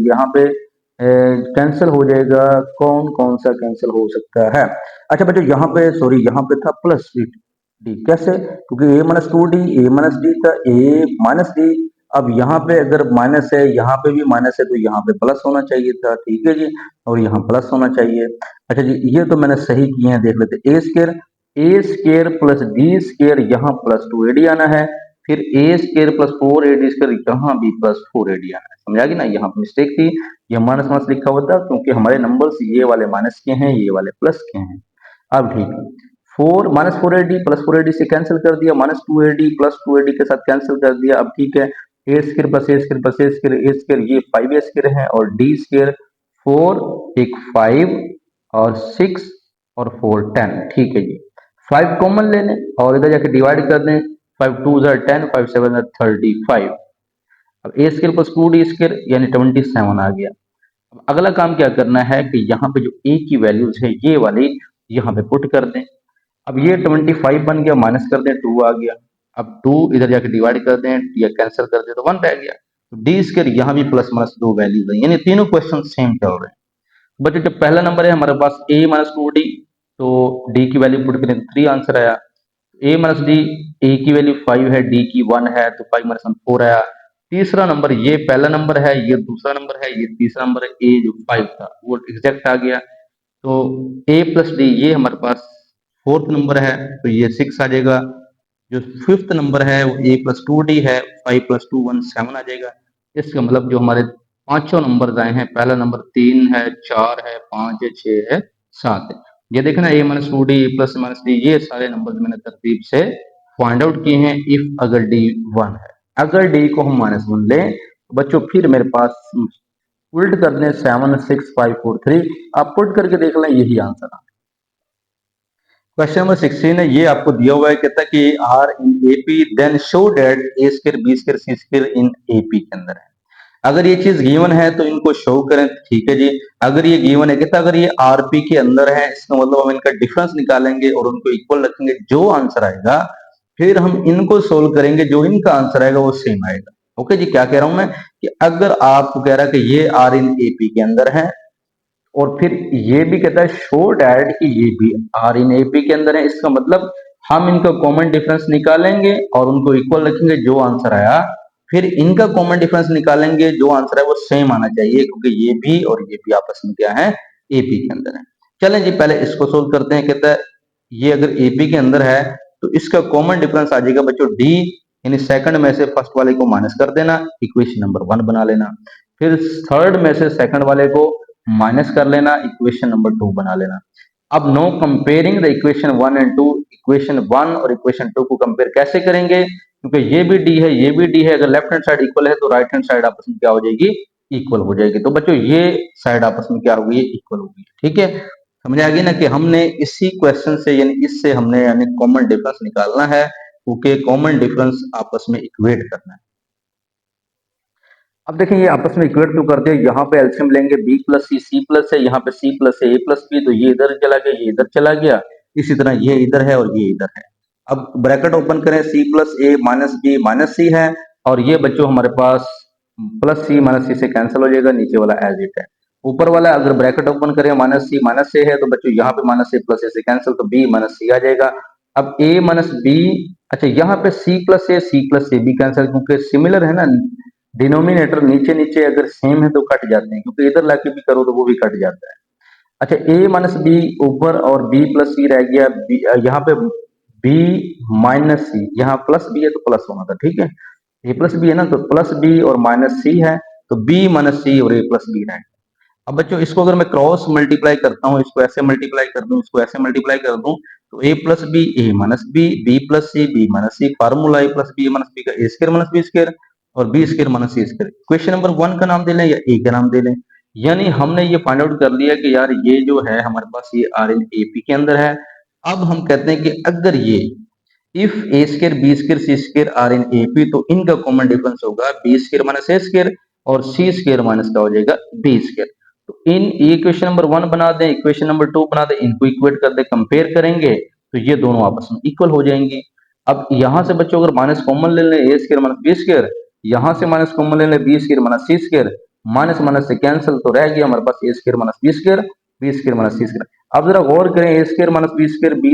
S1: यहाँ पे कैंसिल हो जाएगा, कौन कौन सा कैंसिल हो सकता है। अच्छा बच्चों यहाँ पे सॉरी यहाँ पे था प्लस डी, कैसे, क्योंकि ए माइनस 2D ए माइनस डी था, ए माइनस डी। अब यहाँ पे अगर माइनस है, यहाँ पे भी माइनस है, तो यहाँ पे प्लस होना चाहिए था। ठीक है जी, और यहाँ प्लस होना चाहिए। अच्छा जी, ये तो मैंने सही किए हैं, देख लेते। ए स्केयर प्लस डी स्केयर यहाँ प्लस 2AD आना है, फिर ए स्केयर प्लस 4AD स्केयर यहाँ भी प्लस 4AD आना है। समझा कि ना, यहाँ पे मिस्टेक थी, ये माइनस माइनस लिखा हुआ था क्योंकि हमारे नंबर्स ये वाले माइनस के हैं, ये वाले प्लस के हैं। अब ठीक है, four minus 4AD plus 4AD से कैंसिल कर दिया, माइनस 2AD प्लस 2AD के साथ कैंसिल कर दिया। अब ठीक है, a square plus A square plus A square, A square ये 5A स्केयर है, और डी स्केयर 4 एक 5 और 6 और 4 10। ठीक है जी, 5 कॉमन ले लें और इधर जाके डिवाइड कर दें, 5 2 10, 5 7 35। अब ए स्केयर प्लस 2D स्केयर यानी 27 आ गया। अब अगला काम क्या करना है कि यहाँ पे जो ए की वैल्यूज है ये वाली यहाँ पे पुट कर दें। अब ये 25 बन गया, माइनस कर दें 2 आ गया। अब 2 इधर जाके डिवाइड कर दें या कैंसिल कर दें तो 1 रह गया। तो डी स्केयर यहाँ भी प्लस माइनस 2 वैल्यूज है, यानी तीनों क्वेश्चन सेम चल रहे हैं। बट जो पहला नंबर है हमारे पास ए माइनस 2D, तो डी की वैल्यू पुट करें तो 3 आंसर आया। ए माइनस डी, ए की वैल्यू 5 है, डी की 1 है, तो 5 माइनस 1 4 आया। तीसरा नंबर, ये पहला नंबर है, ये दूसरा नंबर है, ये तीसरा नंबर है, ए जो 5 था वो एग्जैक्ट आ गया। तो ए प्लस डी ये हमारे पास फोर्थ नंबर है, तो ये 6 आ जाएगा। जो फिफ्थ नंबर है वो ए प्लस 2D है, 5 प्लस 2 1 7 आ जाएगा। इसका मतलब जो हमारे पांचों नंबर आए हैं, पहला नंबर 3 है, 4 है, 5 है, 6 है, 7 है। ये देखना a minus 2D plus minus d, ये सारे नंबर मैंने तरतीब से फाइंड आउट किए हैं। इफ अगर डी 1 है, अगर डी को हम माइनस 1 लें तो बच्चों फिर मेरे पास उल्ट कर दें 7 6 5 4 3, आप पुट करके देख लें, यही आंसर आ। क्वेश्चन नंबर 16 है, ये आपको दिया हुआ है, कहता है कि are in AP then show that a square b square c square in AP के अंदर है। अगर ये चीज गिवन है तो इनको शो करें, ठीक है जी। अगर ये गिवन है, कहता अगर ये आरपी के अंदर है, इसका मतलब हम इनका डिफरेंस निकालेंगे और उनको इक्वल रखेंगे, जो आंसर आएगा फिर हम इनको सोल्व करेंगे, जो इनका आंसर आएगा वो सेम आएगा। ओके जी, क्या कह रहा हूं मैं कि अगर आपको कह रहा है कि ये आर इन एपी के अंदर है और फिर ये भी कहता है शो डैट कि ये भी आर इन एपी के अंदर है, इसका मतलब हम इनका कॉमन डिफरेंस निकालेंगे और उनको इक्वल रखेंगे, जो आंसर आया फिर इनका कॉमन डिफरेंस निकालेंगे, जो आंसर है वो सेम आना चाहिए, क्योंकि ये भी और ये भी आपस में क्या है, एपी के अंदर है। चलें जी, पहले इसको सोल्व करते हैं। कहता है ये अगर एपी के अंदर है तो इसका कॉमन डिफरेंस आ जाएगा बच्चों डी, यानी सेकंड में से फर्स्ट वाले को माइनस कर देना, इक्वेशन नंबर 1 बना लेना। फिर थर्ड में से सेकंड वाले को माइनस कर लेना, इक्वेशन नंबर 2 बना लेना। अब now comparing the equation 1 and 2, equation 1 और इक्वेशन 2 को कंपेयर कैसे करेंगे, क्योंकि ये भी डी है, ये भी डी है, अगर लेफ्ट हैंड साइड इक्वल है तो राइट हैंड साइड आपस में क्या हो जाएगी, इक्वल हो जाएगी। तो बच्चों ये साइड आपस में क्या होगी, इक्वल होगी। ठीक है, समझ आ गई ना कि हमने इसी क्वेश्चन से यानी इससे हमने यानी कॉमन डिफरेंस निकालना है, क्योंकि कॉमन डिफरेंस आपस में इक्वेट करना है। अब देखें ये आपस में इक्वेट तो कर दिया, यहाँ पे एल्सियम लेंगे बी प्लस सी, सी प्लस है, यहाँ पे सी प्लस है, ए प्लस बी, तो ये इधर चला गया, ये इधर चला गया, इसी तरह ये इधर है और ये इधर है। अब ब्रैकेट ओपन करें, सी प्लस ए माइनस बी माइनस सी है, और ये बच्चों हमारे पास प्लस सी माइनस सी से कैंसिल हो जाएगा, नीचे वाला एज इट है। ऊपर वाला अगर ब्रैकेट ओपन करें माइनस सी है, तो बच्चों यहाँ पे माइनस सी प्लस ए से कैंसिल, तो बी माइनस सी आ जाएगा। अब ए माइनस बी, अच्छा यहाँ पे सी प्लस ए भी कैंसिल, क्योंकि सिमिलर है ना, डिनोमिनेटर नीचे नीचे अगर सेम है तो कट जाते हैं, क्योंकि इधर लाके भी करो तो वो भी कट जाता है। अच्छा ए माइनस बी ऊपर और बी प्लस सी रह गया, यहाँ पे बी माइनस सी, यहाँ प्लस बी है तो प्लस होना था, ठीक है, ए प्लस बी है ना, तो प्लस बी और माइनस सी है, तो बी माइनस सी और ए प्लस बी है। अब बच्चों इसको अगर मैं क्रॉस मल्टीप्लाई करता हूँ, इसको ऐसे मल्टीप्लाई कर दूं, इसको ऐसे मल्टीप्लाई कर दूं, तो a plus b a minus b, b plus c b minus c, formula a plus b minus b का a square minus b square. और b square minus c square. Question number 1 का नाम दे लें या ए का नाम दे लें। यानी हमने ये फाइंड आउट कर लिया कि यार ये जो है हमारे पास ये आर इन ए पी के अंदर है। अब हम कहते हैं कि अगर ये if a square b square c square are in A P, तो इनका कॉमन डिफरेंस होगा b square minus a square और सी स्क्र माइनस क्या हो जाएगा बी स्क्र। तो इन इक्वेशन नंबर 1 बना दें, इक्वेशन नंबर 2 बना दें, इनको इक्वेट कर दें, कंपेयर करेंगे तो ये दोनों आपस में इक्वल हो जाएंगी। अब यहां से बच्चों अगर माइनस कॉमन ले लें a square minus b square, यहां से माइनस कॉमन ले लें b square minus c square, minus minus से कैंसिल, तो रह गया हमारे पास a square minus b square minus c square. अब जरा गौर करें, a square minus b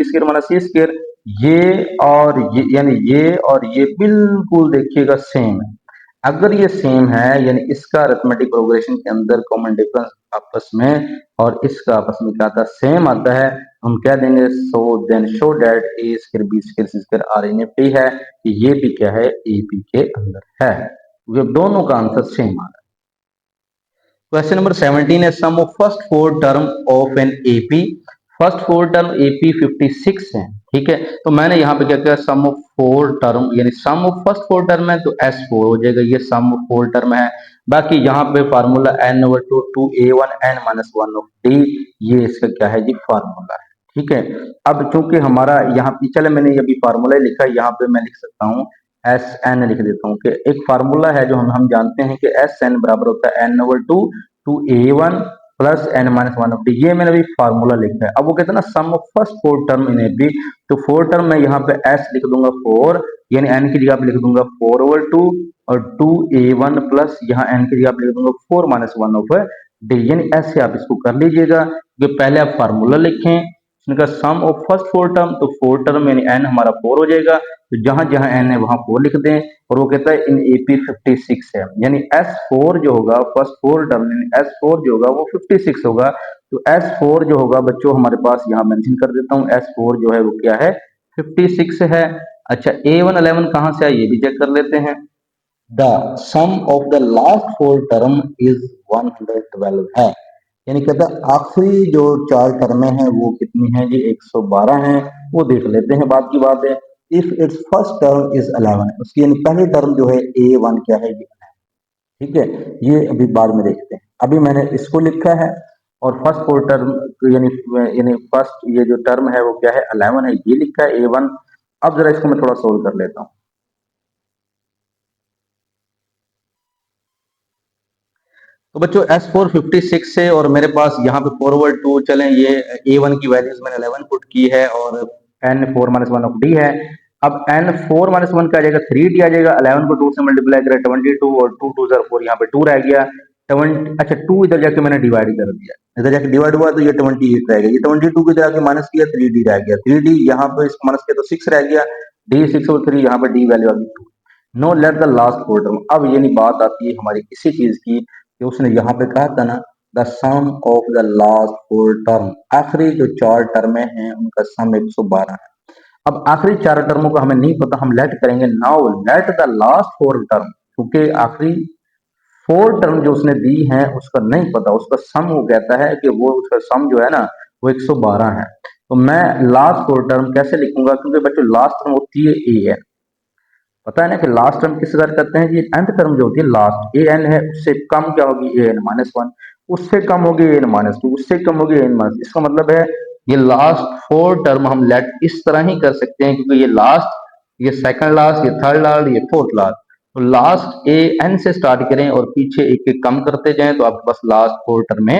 S1: square minus c square, ये और ये यानी ये और ये बिल्कुल देखिएगा सेम है। अगर ये सेम है यानी इसका अरिथमेटिक प्रोग्रेशन के अंदर कॉमन डिफरेंस आपस में और इसका आपस में क्या आता है सेम आता है, हम कह देंगे so then show that a square b square c square are in F T है कि ये भी क्या है ए पी के अंदर है, क्योंकि दोनों का आंसर सेम आ रहा है। क्वेश्चन नंबर 17 है sum of first four term of an AP. First four term AP 56 है, ठीक है। तो मैंने यहाँ पे क्या किया, सम ऑफ फोर टर्म यानी sum of first four term है तो S4 हो जाएगा, ये सम ऑफ फोर टर्म है। बाकी यहाँ पे formula n over two A1 n minus one of d, ये इसका क्या है जी फार्मूला है, ठीक है। अब चूंकि हमारा यहाँ पे चले मैंने ये भी फार्मूला लिखा है, यहाँ पे मैं लिख सकता हूँ एस एन लिख देता हूँ कि एक फार्मूला है जो हम जानते हैं कि एस एन बराबर होता है n over two a one plus n minus one of d, ये मैंने अभी फार्मूला लिखा है। अब वो कहते हैं ना sum of first four term in a b, तो फोर टर्म मैं यहाँ पे एस लिख दूंगा फोर, यानी एन की जगह पे लिख दूंगा फोर ओवर टू और टू ए वन प्लस यहाँ एन की जगह पे लिख दूंगा four minus one of D, यानी ऐसे आप इसको कर लीजिएगा कि पहले आप फार्मूला लिखें, इसका सम ऑफ फर्स्ट फोर टर्म, तो फोर टर्म यानी एन हमारा फोर हो जाएगा, तो जहां जहां एन है वहां फोर लिख दें। और वो कहता है इन एपी 56 है, यानी एस फोर जो होगा first four term S four जो होगा वो 56 होगा। तो एस फोर जो होगा बच्चों हमारे पास यहाँ मेंशन कर देता हूँ, एस फोर जो है वो क्या है 56 है। अच्छा A111 कहाँ से आया ये भी चेक कर लेते हैं। The sum of the last four term is 112 है, यानी कहता है आखिरी जो चार टर्में हैं वो कितनी है जी 112 हैं। वो देख लेते हैं, बात की बात है। If it's first term is 11, उसकी यानी पहली टर्म जो है A1 क्या है ये 11, ठीक है। ये अभी बाद में देखते हैं, अभी मैंने इसको लिखा है और फर्स्ट फोर टर्म यानी यानी फर्स्ट ये जो टर्म है वो क्या है 11 है, ये लिखा है A1। अब जरा इसको मैं थोड़ा सोल्व कर लेता हूँ। तो बच्चों S456 से और मेरे पास यहाँ पे फॉरवर्ड टू चलें, ये A1 की वैल्यूज मैंने 11 पुट की है और N4 minus one of D है। अब N4 माइनस वन का आ जाएगा 3D आ जाएगा, 11 को 2 से मल्टीप्लाई करें 22 और 2 2 ज़र 4, यहाँ पे 2 रह गया 20। अच्छा 2 इधर जाके मैंने डिवाइड कर दिया, इधर जाके डिवाइड हुआ तो ये 28 रह गया, ये 22 को इधर आके माइनस किया 3D रह गया, 3D यहाँ पे इसको माइनस किया तो 6 रह गया, D 6 और 3 यहाँ पे D वैल्यू आ गई 2। Now let the last four term, अब ये नहीं बात आती है हमारी किसी चीज की कि उसने यहाँ पे कहा था ना the sum of the last four term, आखिरी जो चार टर्में हैं उनका सम 112 है। अब आखिरी चार टर्मों का हमें नहीं पता, हम लेट करेंगे now let the last four term, क्योंकि आखिरी फोर टर्म जो उसने दी है उसका नहीं पता, उसका सम वो कहता है कि वो उसका सम जो है ना वो 112 है। तो मैं लास्ट फोर टर्म कैसे लिखूंगा, क्योंकि बच्चों लास्ट टर्म होती है ए एन, पता है ना कि लास्ट टर्म किस बार करते हैं जी, nth टर्म जो होती है लास्ट ए एन है उससे कम क्या होगी ए एन माइनस वन, उससे कम होगी ए एन माइनस टू, उससे कम होगी ए एन माइनस, इसका मतलब है ये लास्ट फोर टर्म हम लेट इस तरह ही कर सकते हैं, क्योंकि ये लास्ट, ये सेकंड लास्ट, ये थर्ड लास्ट, ये फोर्थ लास्ट, तो लास्ट ए एन से स्टार्ट करें और पीछे एक एक कम करते जाएं तो आपके पास लास्ट फोर टर्म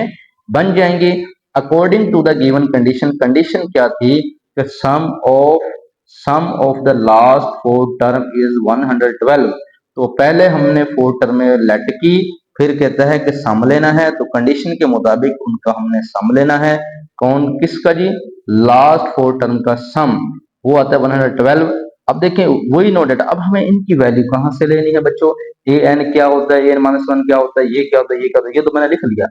S1: बन जाएंगे according to the given condition. Condition क्या थी कि sum of the last four term is 112, तो पहले हमने फोर टर्म लेट की, फिर कहता है कि सम लेना है, तो कंडीशन के मुताबिक उनका हमने सम लेना है। कौन किसका जी, लास्ट फोर टर्म का सम वो आता है 112। अब देखें वही नो डेटा, अब हमें इनकी वैल्यू कहां से लेनी है बच्चों, ए एन क्या होता है, ए एन माइनस वन क्या होता है, ये क्या होता है, ये क्या होता है, ये तो मैंने लिख लिया।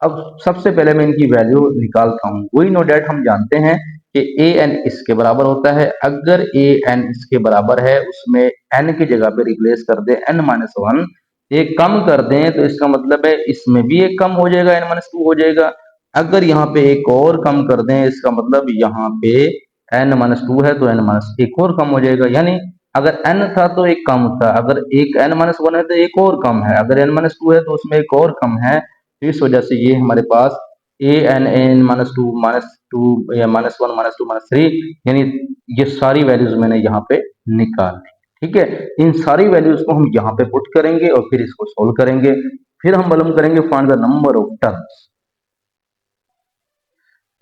S1: अब सबसे पहले मैं इनकी वैल्यू निकालता हूँ, वही नो डेट हम जानते हैं कि ए एन इसके बराबर होता है, अगर ए एन इसके बराबर है उसमें एन की जगह पे रिप्लेस कर दे एन माइनस वन, एक कम कर दें तो इसका मतलब है इसमें भी एक कम हो जाएगा एन माइनस टू हो जाएगा, अगर यहाँ पे एक और कम कर दें इसका मतलब यहाँ पे एन माइनस टू है तो एन माइनस एक और कम हो जाएगा, यानी अगर n था तो एक कम था, अगर एक n माइनस वन है तो एक और कम है, अगर n माइनस टू है तो उसमें एक और कम है। तो इस वजह से ये हमारे पास an माइनस टू या minus one minus two minus three, यानी ये सारी वैल्यूज मैंने यहाँ पे निकाल ली। ठीक है, इन सारी वैल्यूज को हम यहाँ पे पुट करेंगे और फिर इसको सोल्व करेंगे। फिर हम मालूम करेंगे find the number of terms.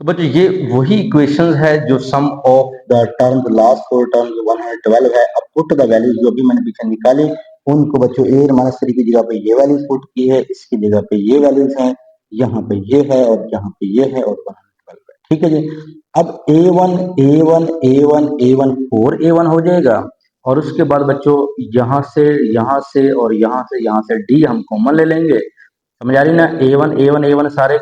S1: तो बच्चों ये वही इक्वेशंस है जो sum of the terms, last four terms 112 है। अब पुट द वैल्यूज जो भी मैंने पीछे निकाली उनको बच्चों ए माइनस थ्री की जगह पे ये वैल्यूज पुट की है, इसकी जगह पे ये वैल्यूज हैं, यहाँ पे ये है और यहाँ पे ये है और 112 है। ठीक है जी। अब a1 a1 a1 a1 4a1 हो जाएगा और उसके बाद बच्चों यहाँ से और यहाँ से d हम कॉमन ले लेंगे। समझ आ रही ना, a1 a1 a1 सारे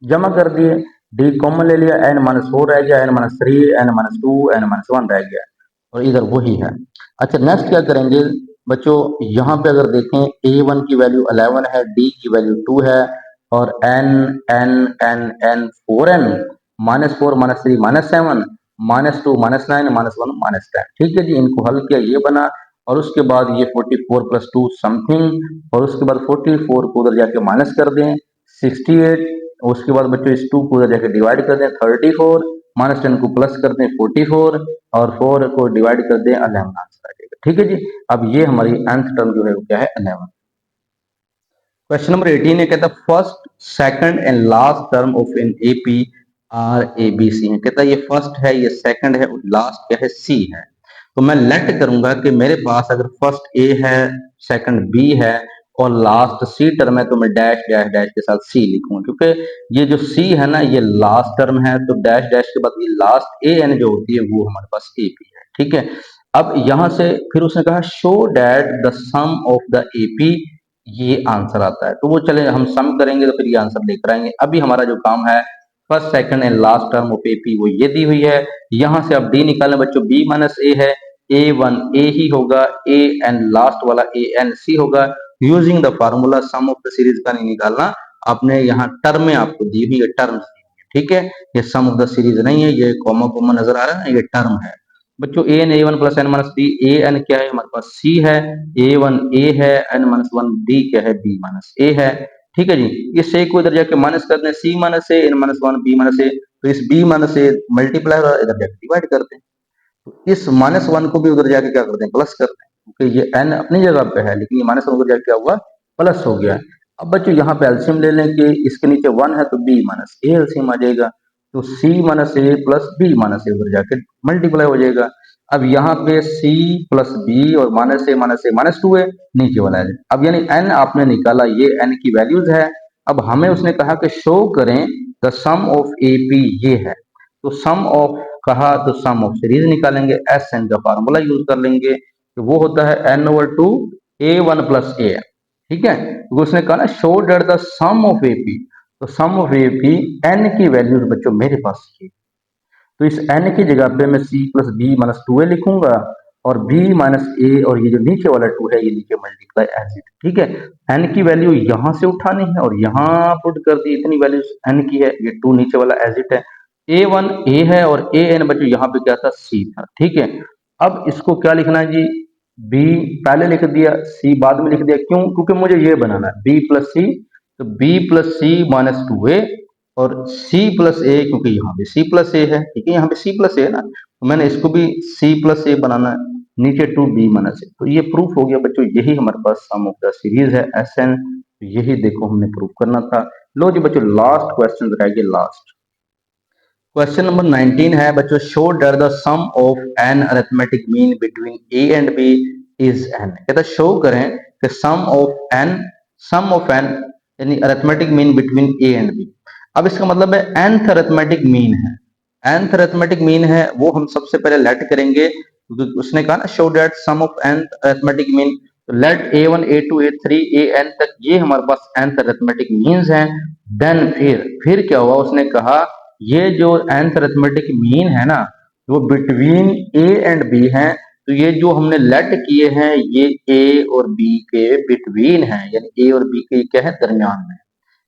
S1: जमा कर दिए, डी कॉमन ले लिया, एन माइनस फोर रह गया, n minus three, n minus two, n minus one रह गया और इधर वही है। अच्छा नेक्स्ट क्या करेंगे बच्चों, यहाँ पे अगर देखें ए वन की वैल्यू 11 है, डी की वैल्यू 2 है और n n n n four n minus four minus three minus seven minus two minus nine minus one minus ten. ठीक है जी, इनको हल किया ये बना और उसके बाद ये 44 प्लस टू समथिंग और उसके बाद 44 को उधर जाके माइनस कर दें 68, उसके बाद बच्चों इस टू को उधर जाके डिवाइड कर दें 34, माइनस 10 को प्लस कर दें 44 और 4 को डिवाइड कर दें 11 आंसर आ जाएगा। ठीक है जी, अब ये हमारी nth टर्म जो है वो क्या है 11। क्वेश्चन नंबर 18 है, कहता first second and last term of an AP are a b c है। कहता ये फर्स्ट है, ये सेकंड है और लास्ट क्या है सी है। तो मैं लेट करूंगा कि मेरे पास अगर फर्स्ट ए है, सेकंड बी है और लास्ट सी टर्म है तो मैं डैश डैश डैश के साथ सी लिखूंगा, क्योंकि ये जो सी है ना ये लास्ट टर्म है, तो डैश डैश के बाद ये लास्ट ए एन जो होती है वो हमारे पास ए पी है। ठीक है, अब यहां से फिर उसने कहा show that the sum of the AP, ये आंसर आता है। तो वो चले हम सम करेंगे तो फिर ये आंसर लेकर आएंगे। अभी हमारा जो काम है first second and last term of AP वो ये दी हुई है। यहां से अब डी निकालें बच्चों, बी माइनस ए है, ए वन ए ही होगा, ए एन लास्ट वाला ए एन सी होगा। Using the formula sum of the series का नहीं निकालना, आपने यहाँ टर्म में आपको दी हुई है टर्म। ठीक है, ये सम ऑफ द सीरीज नहीं है, ये कॉमा कॉमा नजर आ रहा है ना, ये टर्म है बच्चों। A one plus n minus b, a n क्या है हमारे पास सी है, ए वन ए है, एन माइनस वन डी क्या है बी माइनस ए है। ठीक है जी, इस ए को इधर जाके माइनस कर दें, c minus a n minus one b minus a, तो इस बी माइनस ए मल्टीप्लाई इधर जाके डिवाइड कर दें, तो इस माइनस वन को भी उधर जाके क्या कर दें प्लस कर दें, क्योंकि ये एन अपनी जगह पे है लेकिन ये माइनस वन उधर जाके क्या हुआ प्लस हो गया। अब बच्चों यहाँ पे एल्सियम ले लें कि इसके नीचे वन है तो बी माइनस ए एल्सियम आ जाएगा, तो सी माइनस ए प्लस बी माइनस ए उधर जाके मल्टीप्लाई हो जाएगा। अब यहाँ पे सी प्लस बी और माइनस ए माइनस टू है, नीचे वाला है। अब यानी एन आपने निकाला, ये एन की वैल्यूज है। अब हमें उसने कहा कि शो करें the sum of AP, ये है, तो सम ऑफ कहा तो सम ऑफ सीरीज निकालेंगे, एस एन का फार्मूला यूज कर लेंगे, तो वो होता है n over two a one plus a. ठीक है, तो उसने कहा ना show that the sum of A P, तो sum of AP n की वैल्यूज बच्चों मेरे पास ये, तो इस n की जगह पे मैं c plus b minus two a लिखूंगा और b माइनस ए और ये जो नीचे वाला टू है ये नीचे मल्टीप्लाई एज इट। ठीक है, n की वैल्यू यहां से उठानी है और यहां पुट कर दी, इतनी वैल्यू n की है, ये टू नीचे वाला एज इट है। ए वन ए है और ए एन बच्चों यहाँ पे क्या था c था। ठीक है, अब इसको क्या लिखना है जी, b पहले लिख दिया, c बाद में लिख दिया, क्यों, क्योंकि मुझे ये बनाना है b प्लस सी, तो b प्लस सी माइनस टू ए और c प्लस ए, क्योंकि यहाँ पे c प्लस ए है। ठीक है, यहाँ पे c प्लस ए है ना, तो मैंने इसको भी c प्लस ए बनाना है, नीचे टू बी माइनस ए। तो ये प्रूफ हो गया बच्चों, यही हमारे पास सम ऑफ द सीरीज है एस एन, यही देखो हमने प्रूफ करना था। लो जी बच्चों लास्ट क्वेश्चन रह गए, लास्ट क्वेश्चन नंबर 19 है बच्चों, show that the sum of N arithmetic mean between a and b is n. कहता शो करें कि सम ऑफ एन यानी arithmetic mean between a and b. अब इसका मतलब है nth अरिथमेटिक मीन है, nth अरिथमेटिक मीन है वो हम सबसे पहले लेट करेंगे, क्योंकि उसने कहा ना show that sum of nth arithmetic mean, तो let a1 a2 a3 an तक ये हमारे पास nth अरिथमेटिक मीन्स हैं। देन फिर क्या हुआ, उसने कहा ये जो nth अरिथमेटिक मीन है ना वो बिटवीन a एंड b है, तो ये जो हमने लेट किए हैं ये a और b के बिटवीन है, यानी a और b के क्या है दरमियान में।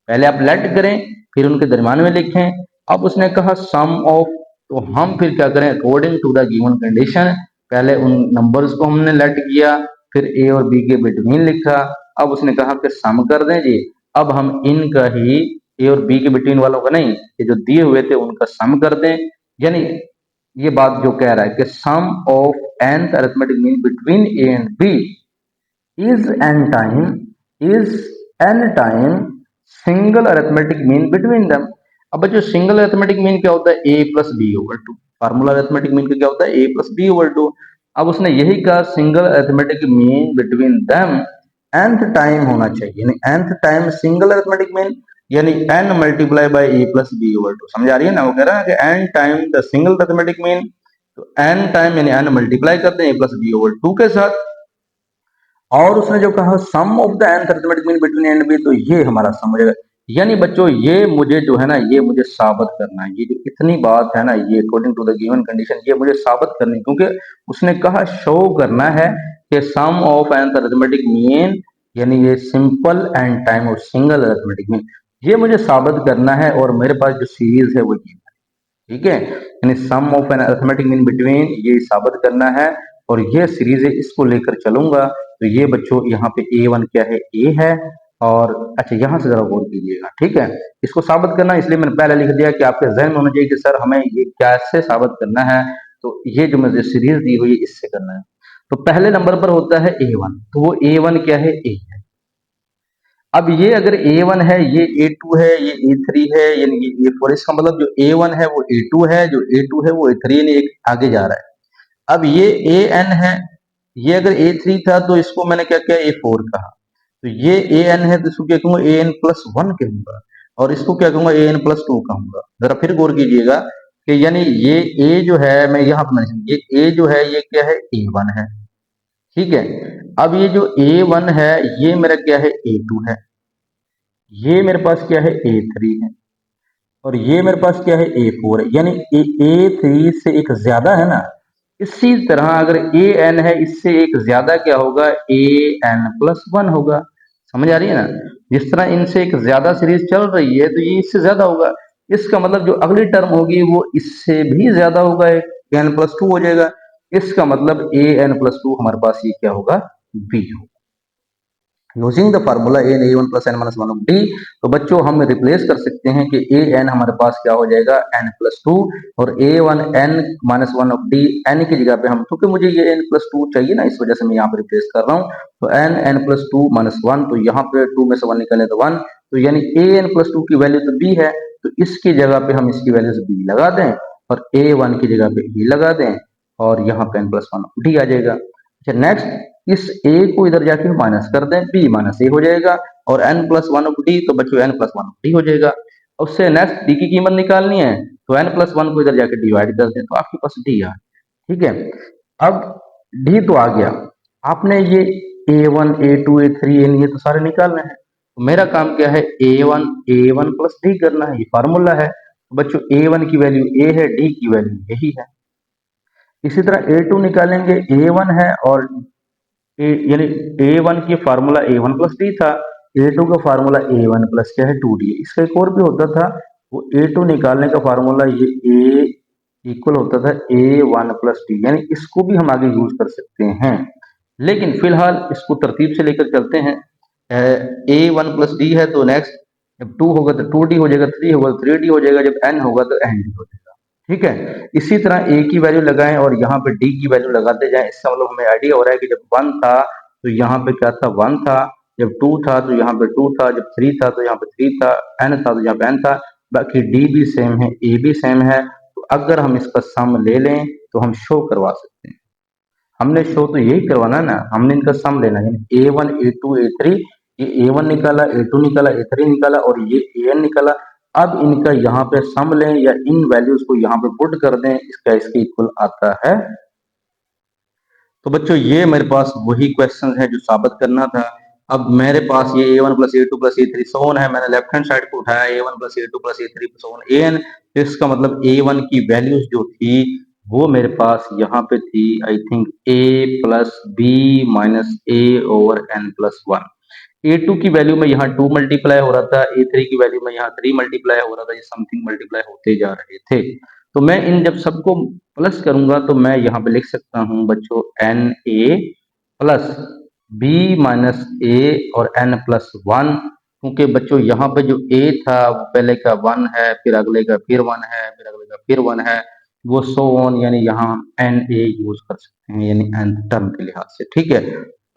S1: पहले आप लेट करें फिर उनके दरमियान में लिखें। अब उसने कहा सम ऑफ, तो हम फिर क्या करें according to the given condition, पहले उन नंबर्स को हमने लेट किया, फिर ए और बी के बिटवीन लिखा। अब उसने कहा कि सम कर दें जी। अब हम इनका ही ए और बी के बिटवीन वालों का नहीं, ये जो दिए हुए थे उनका सम कर दें। यानी ये बात जो कह रहा है कि sum of nth arithmetic mean between a and b is n time is n time single arithmetic mean between them। अब बच्चों सिंगल अरिथमेटिक मीन क्या होता है, a plus b over two. Formula arithmetic mean का क्या होता है, a plus b over two. अब उसने यही कहा single arithmetic mean between them nth time होना चाहिए, यानी nth time single arithmetic mean, यानी n multiply by a plus b over two. समझ आ रही है ना, वो कह रहा है कि n time the single arithmetic mean, तो n टाइम यानी n मल्टीप्लाई करते हैं a plus b over two के साथ। और उसने जो कहा sum of the nth arithmetic mean between a and b, तो ये हमारा सम हो जाएगा। यानी बच्चों ये मुझे जो है ना, ये मुझे साबित करना है, ये जो इतनी बात है ना, ये according to the given condition, ये मुझे साबित करनी है, क्योंकि उसने कहा शो करना है कि sum of nth arithmetic mean, यानी ये सिंपल एंड टाइम और सिंगल अरिथमेटिक मीन, ये मुझे साबित करना है। और मेरे पास जो सीरीज है वो ये, ठीक है, यानी sum of N arithmetic mean between, ये साबित करना है। और ये सीरीज है, इसको लेकर चलूंगा। तो ये बच्चों यहाँ पे ए वन क्या है, ए है। और अच्छा यहां से जरा गौर कीजिएगा, ठीक है, इसको साबित करना, इसलिए मैंने पहले लिख दिया कि आपके जहन में होना चाहिए कि सर हमें ये कैसे साबित करना है। तो ये जो मुझे सीरीज दी हुई है इससे करना है। तो पहले नंबर पर होता है ए वन, तो वो ए वन क्या है, ए है। अब ये अगर A1 है, ये A2 है, ये A3 है, यानी ये A4, इसका मतलब जो A1 है वो A2 है, जो A2 है वो A3, यानी एक आगे जा रहा है। अब ये AN है, ये अगर A3 था तो इसको मैंने क्या किया, A4 कहा। तो ये AN है तो इसको क्या कहूंगा, AN प्लस वन कहूंगा। और इसको क्या कहूंगा, AN प्लस टू कहूंगा। जरा फिर गौर कीजिएगा कि यानी ये A जो है, मैं यहाँ पर ये A जो है ये क्या है, A1 है, ठीक है। अब ये जो A1 है ये मेरा क्या है, A2 है। ये मेरे पास क्या है, A3 है। और ये मेरे पास क्या है, A4 है। यानी A3 से एक ज्यादा है ना। इसी तरह अगर AN है, इससे एक ज्यादा क्या होगा, AN प्लस वन होगा। समझ आ रही है ना, जिस तरह इनसे एक ज्यादा सीरीज चल रही है तो ये इससे ज्यादा होगा। इसका मतलब जो अगली टर्म होगी वो इससे भी ज्यादा होगा, AN प्लस टू हो जाएगा। इसका मतलब AN प्लस टू हमारे पास ये क्या होगा, B होगा। Using the formula n a one plus n minus one of d, तो बच्चों हम रिप्लेस कर सकते हैं कि ए एन हमारे पास क्या हो जाएगा, एन प्लस टू। और a one n minus one of d, n की जगह पे हम, क्योंकि मुझे ये एन प्लस टू चाहिए ना, इस वजह से मैं यहाँ पे रिप्लेस कर रहा हूँ। तो n n plus two minus one, तो यहाँ पे टू में से वन निकले तो वन, तो यानी ए एन प्लस टू की वैल्यू तो बी है, तो इसकी जगह पे हम इसकी वैल्यूज बी लगा दें और ए वन की जगह पे ए लगा दें, और यहाँ पे एन प्लस वन डी आ जाएगा। अच्छा नेक्स्ट, इस a को इधर जाके माइनस कर दें, b माइनस ए हो जाएगा। और n plus one of d, तो बच्चों n plus one of D हो जाएगा। उससे नेक्स्ट d की कीमत निकालनी है, तो n प्लस वन को इधर जाके डिवाइड कर दें, तो आपके पास d आ, ठीक है। अब d तो आ गया, आपने ये a1 a2 a3 ये तो सारे निकालने हैं। तो मेरा काम क्या है, a1 प्लस डी करना है, ये फार्मूला है। तो बच्चों a1 की वैल्यू a है, d की वैल्यू यही है। इसी तरह a2 निकालेंगे, a1 है और यानी ए वन की फार्मूला ए वन प्लस डी था, ए टू का फार्मूला ए वन प्लस क्या है, टू डी। इसका एक और भी होता था, वो ए टू निकालने का फार्मूला ये ए इक्वल होता था ए वन प्लस डी, यानी इसको भी हम आगे यूज कर सकते हैं। लेकिन फिलहाल इसको तरतीब से लेकर चलते हैं। ए वन प्लस डी है, तो नेक्स्ट जब टू होगा तो टू डी हो जाएगा, थ्री होगा तो थ्री डी हो जाएगा, जब एन होगा तो एन डी हो जाएगा, ठीक है। इसी तरह ए की वैल्यू लगाएं और यहाँ पे डी की वैल्यू लगाते जाएं। इसका मतलब हमें आइडिया हो रहा है कि जब वन था तो यहाँ पे क्या था, वन था। जब टू था तो यहाँ पे टू था। जब थ्री था तो यहाँ पे थ्री था। एन था तो यहाँ पे एन था। बाकी डी भी सेम है, ए भी सेम है। तो अगर हम इसका सम ले लें तो हम शो करवा सकते हैं। हमने शो तो यही करवाना है ना, हमने इनका सम लेना है, a one a two a three. ये ए वन निकाला, ए टू निकाला, ए थ्री निकाला और ये ए एन निकाला। अब इनका यहाँ पे सम लें या इन वैल्यूज को यहाँ पे पुट कर दें, इसका इसके इक्वल आता है। तो बच्चों ये मेरे पास वही क्वेश्चन है जो साबित करना था। अब मेरे पास ये a one plus A two plus A three सोन है, मैंने लेफ्ट हैंड साइड को उठाया, ए one plus A two plus A three Son A N. इसका मतलब ए वन की वैल्यूज जो थी वो मेरे पास यहाँ पे थी, I think a plus b minus a over n plus one. A two की वैल्यू में यहाँ टू मल्टीप्लाई हो रहा था, ए थ्री की वैल्यू में यहाँ थ्री मल्टीप्लाई हो रहा था, ये समथिंग मल्टीप्लाई होते जा रहे थे। तो मैं इन जब सबको प्लस करूंगा तो मैं यहाँ पे लिख सकता हूँ बच्चों n a plus b minus a और एन प्लस वन, क्योंकि बच्चों यहाँ पे जो ए था वो पहले का वन है, फिर अगले का फिर वन है, फिर अगले का फिर वन है, वो सो ऑन, यानी यहाँ एन ए यूज कर सकते हैं यानी एन टर्म के लिहाज से। ठीक है,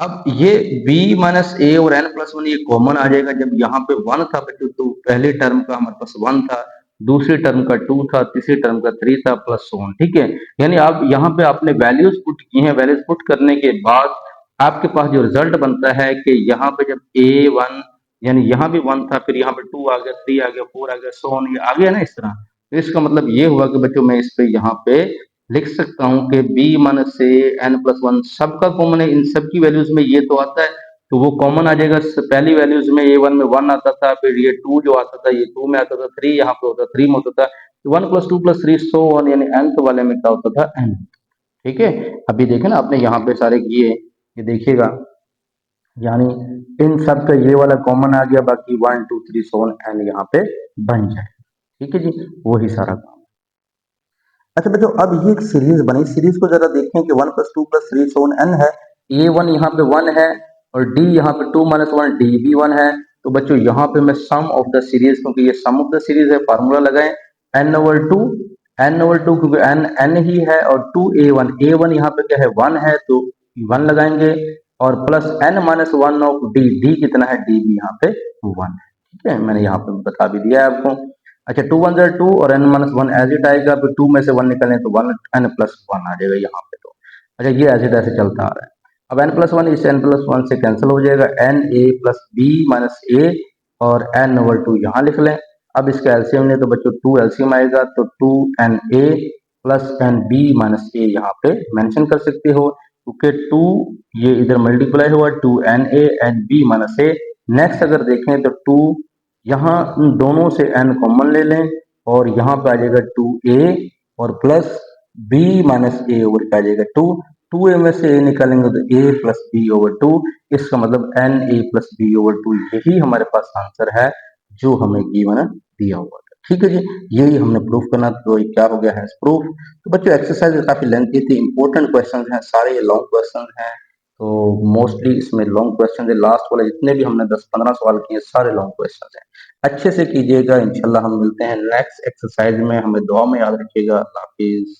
S1: अब ये b माइनस ए और n प्लस वन ये कॉमन आ जाएगा। जब यहाँ पे वन था बच्चों तो पहले टर्म का हमारे पास वन था, दूसरी टर्म का टू था, तीसरी टर्म का थ्री था, प्लस सो ऑन। ठीक है, यानी आप यहाँ पे आपने वैल्यूज पुट की हैं, वैल्यूज पुट करने के बाद आपके पास जो रिजल्ट बनता है कि यहाँ पे जब ए वन, यानी यहाँ भी वन था, फिर यहाँ पे टू आ गया, थ्री आ गया, फोर आ गया, सो ऑन, ये आ गया ना इस तरह। तो इसका मतलब ये हुआ कि बच्चों मैं इस पे यहाँ पे लिख सकता हूँ कि b माइनस से n प्लस वन सबका कॉमन है, इन सब की वैल्यूज में ये तो आता है, तो वो कॉमन आ जाएगा। पहली वैल्यूज में a1 में वन आता था, फिर ये टू जो आता था ये टू में आता था, थ्री यहाँ पे होता थ्री में होता था, one plus two plus three so one, यानी nth वाले में क्या होता था n। ठीक है, अभी देखे ना आपने यहाँ पे सारे किए, ये देखिएगा, यानी इन सब का ये वाला कॉमन आ गया, बाकी one two three so one n यहाँ पे बन जाए। ठीक है जी, वही सारा काम। अच्छा बच्चों, अब ये एक सीरीज बनी, सीरीज को जरा देखें कि one plus two plus three so on n है, ए वन यहाँ पे वन है और डी यहाँ पे टू माइनस वन डी भी वन है। तो बच्चों यहाँ पे मैं सम ऑफ द सीरीज, क्योंकि ये सम ऑफ द सीरीज है, फार्मूला लगाएं n over two, n over two क्योंकि एन एन ही है, और टू ए वन यहाँ पे क्या है वन है तो वन लगाएंगे, और plus n minus one of d, d कितना है डी भी यहाँ पे वन है। ठीक है, मैंने यहाँ पे बता भी दिया है आपको। अच्छा, टू वन जर टू और n minus one as it आएगा, फिर टू में से वन निकलने तो वन एन प्लस वन आ जाएगा यहाँ पे। तो अच्छा, ये एज इट ऐसे चलता आ रहा है। अब एन प्लस वन इस एन प्लस वन से कैंसिल हो जाएगा, n a plus b minus a और एन ओवर टू यहाँ लिख लें। अब इसका एलसीएम ले तो बच्चों टू एलसीएम आएगा, तो two n a plus n b minus a यहाँ पे मेंशन कर सकते हो, क्योंकि टू ये इधर मल्टीप्लाई हुआ, two n a n b minus a. Next अगर देखें तो टू यहाँ इन दोनों से n कॉमन ले लें और यहाँ पे आ जाएगा टू ए और plus b minus a over पे आ जाएगा टू, टू ए में से a निकालेंगे तो a plus b over two, इसका मतलब n a plus b over two, यही हमारे पास आंसर है जो हमें गिवन दिया हुआ था। ठीक है जी, यही हमने प्रूफ करना, तो क्या हो गया है प्रूफ। तो बच्चों एक्सरसाइज काफी लेंथी थी, इंपॉर्टेंट क्वेश्चन हैं, सारे लॉन्ग क्वेश्चन हैं, तो मोस्टली इसमें लॉन्ग क्वेश्चन है, लास्ट वाला जितने भी हमने 10-15 सवाल किए सारे लॉन्ग क्वेश्चन हैं। अच्छे से कीजिएगा, इंशाल्लाह हम मिलते हैं नेक्स्ट एक्सरसाइज में, हमें दुआ में याद रखिएगा। अल्लाह हाफिज।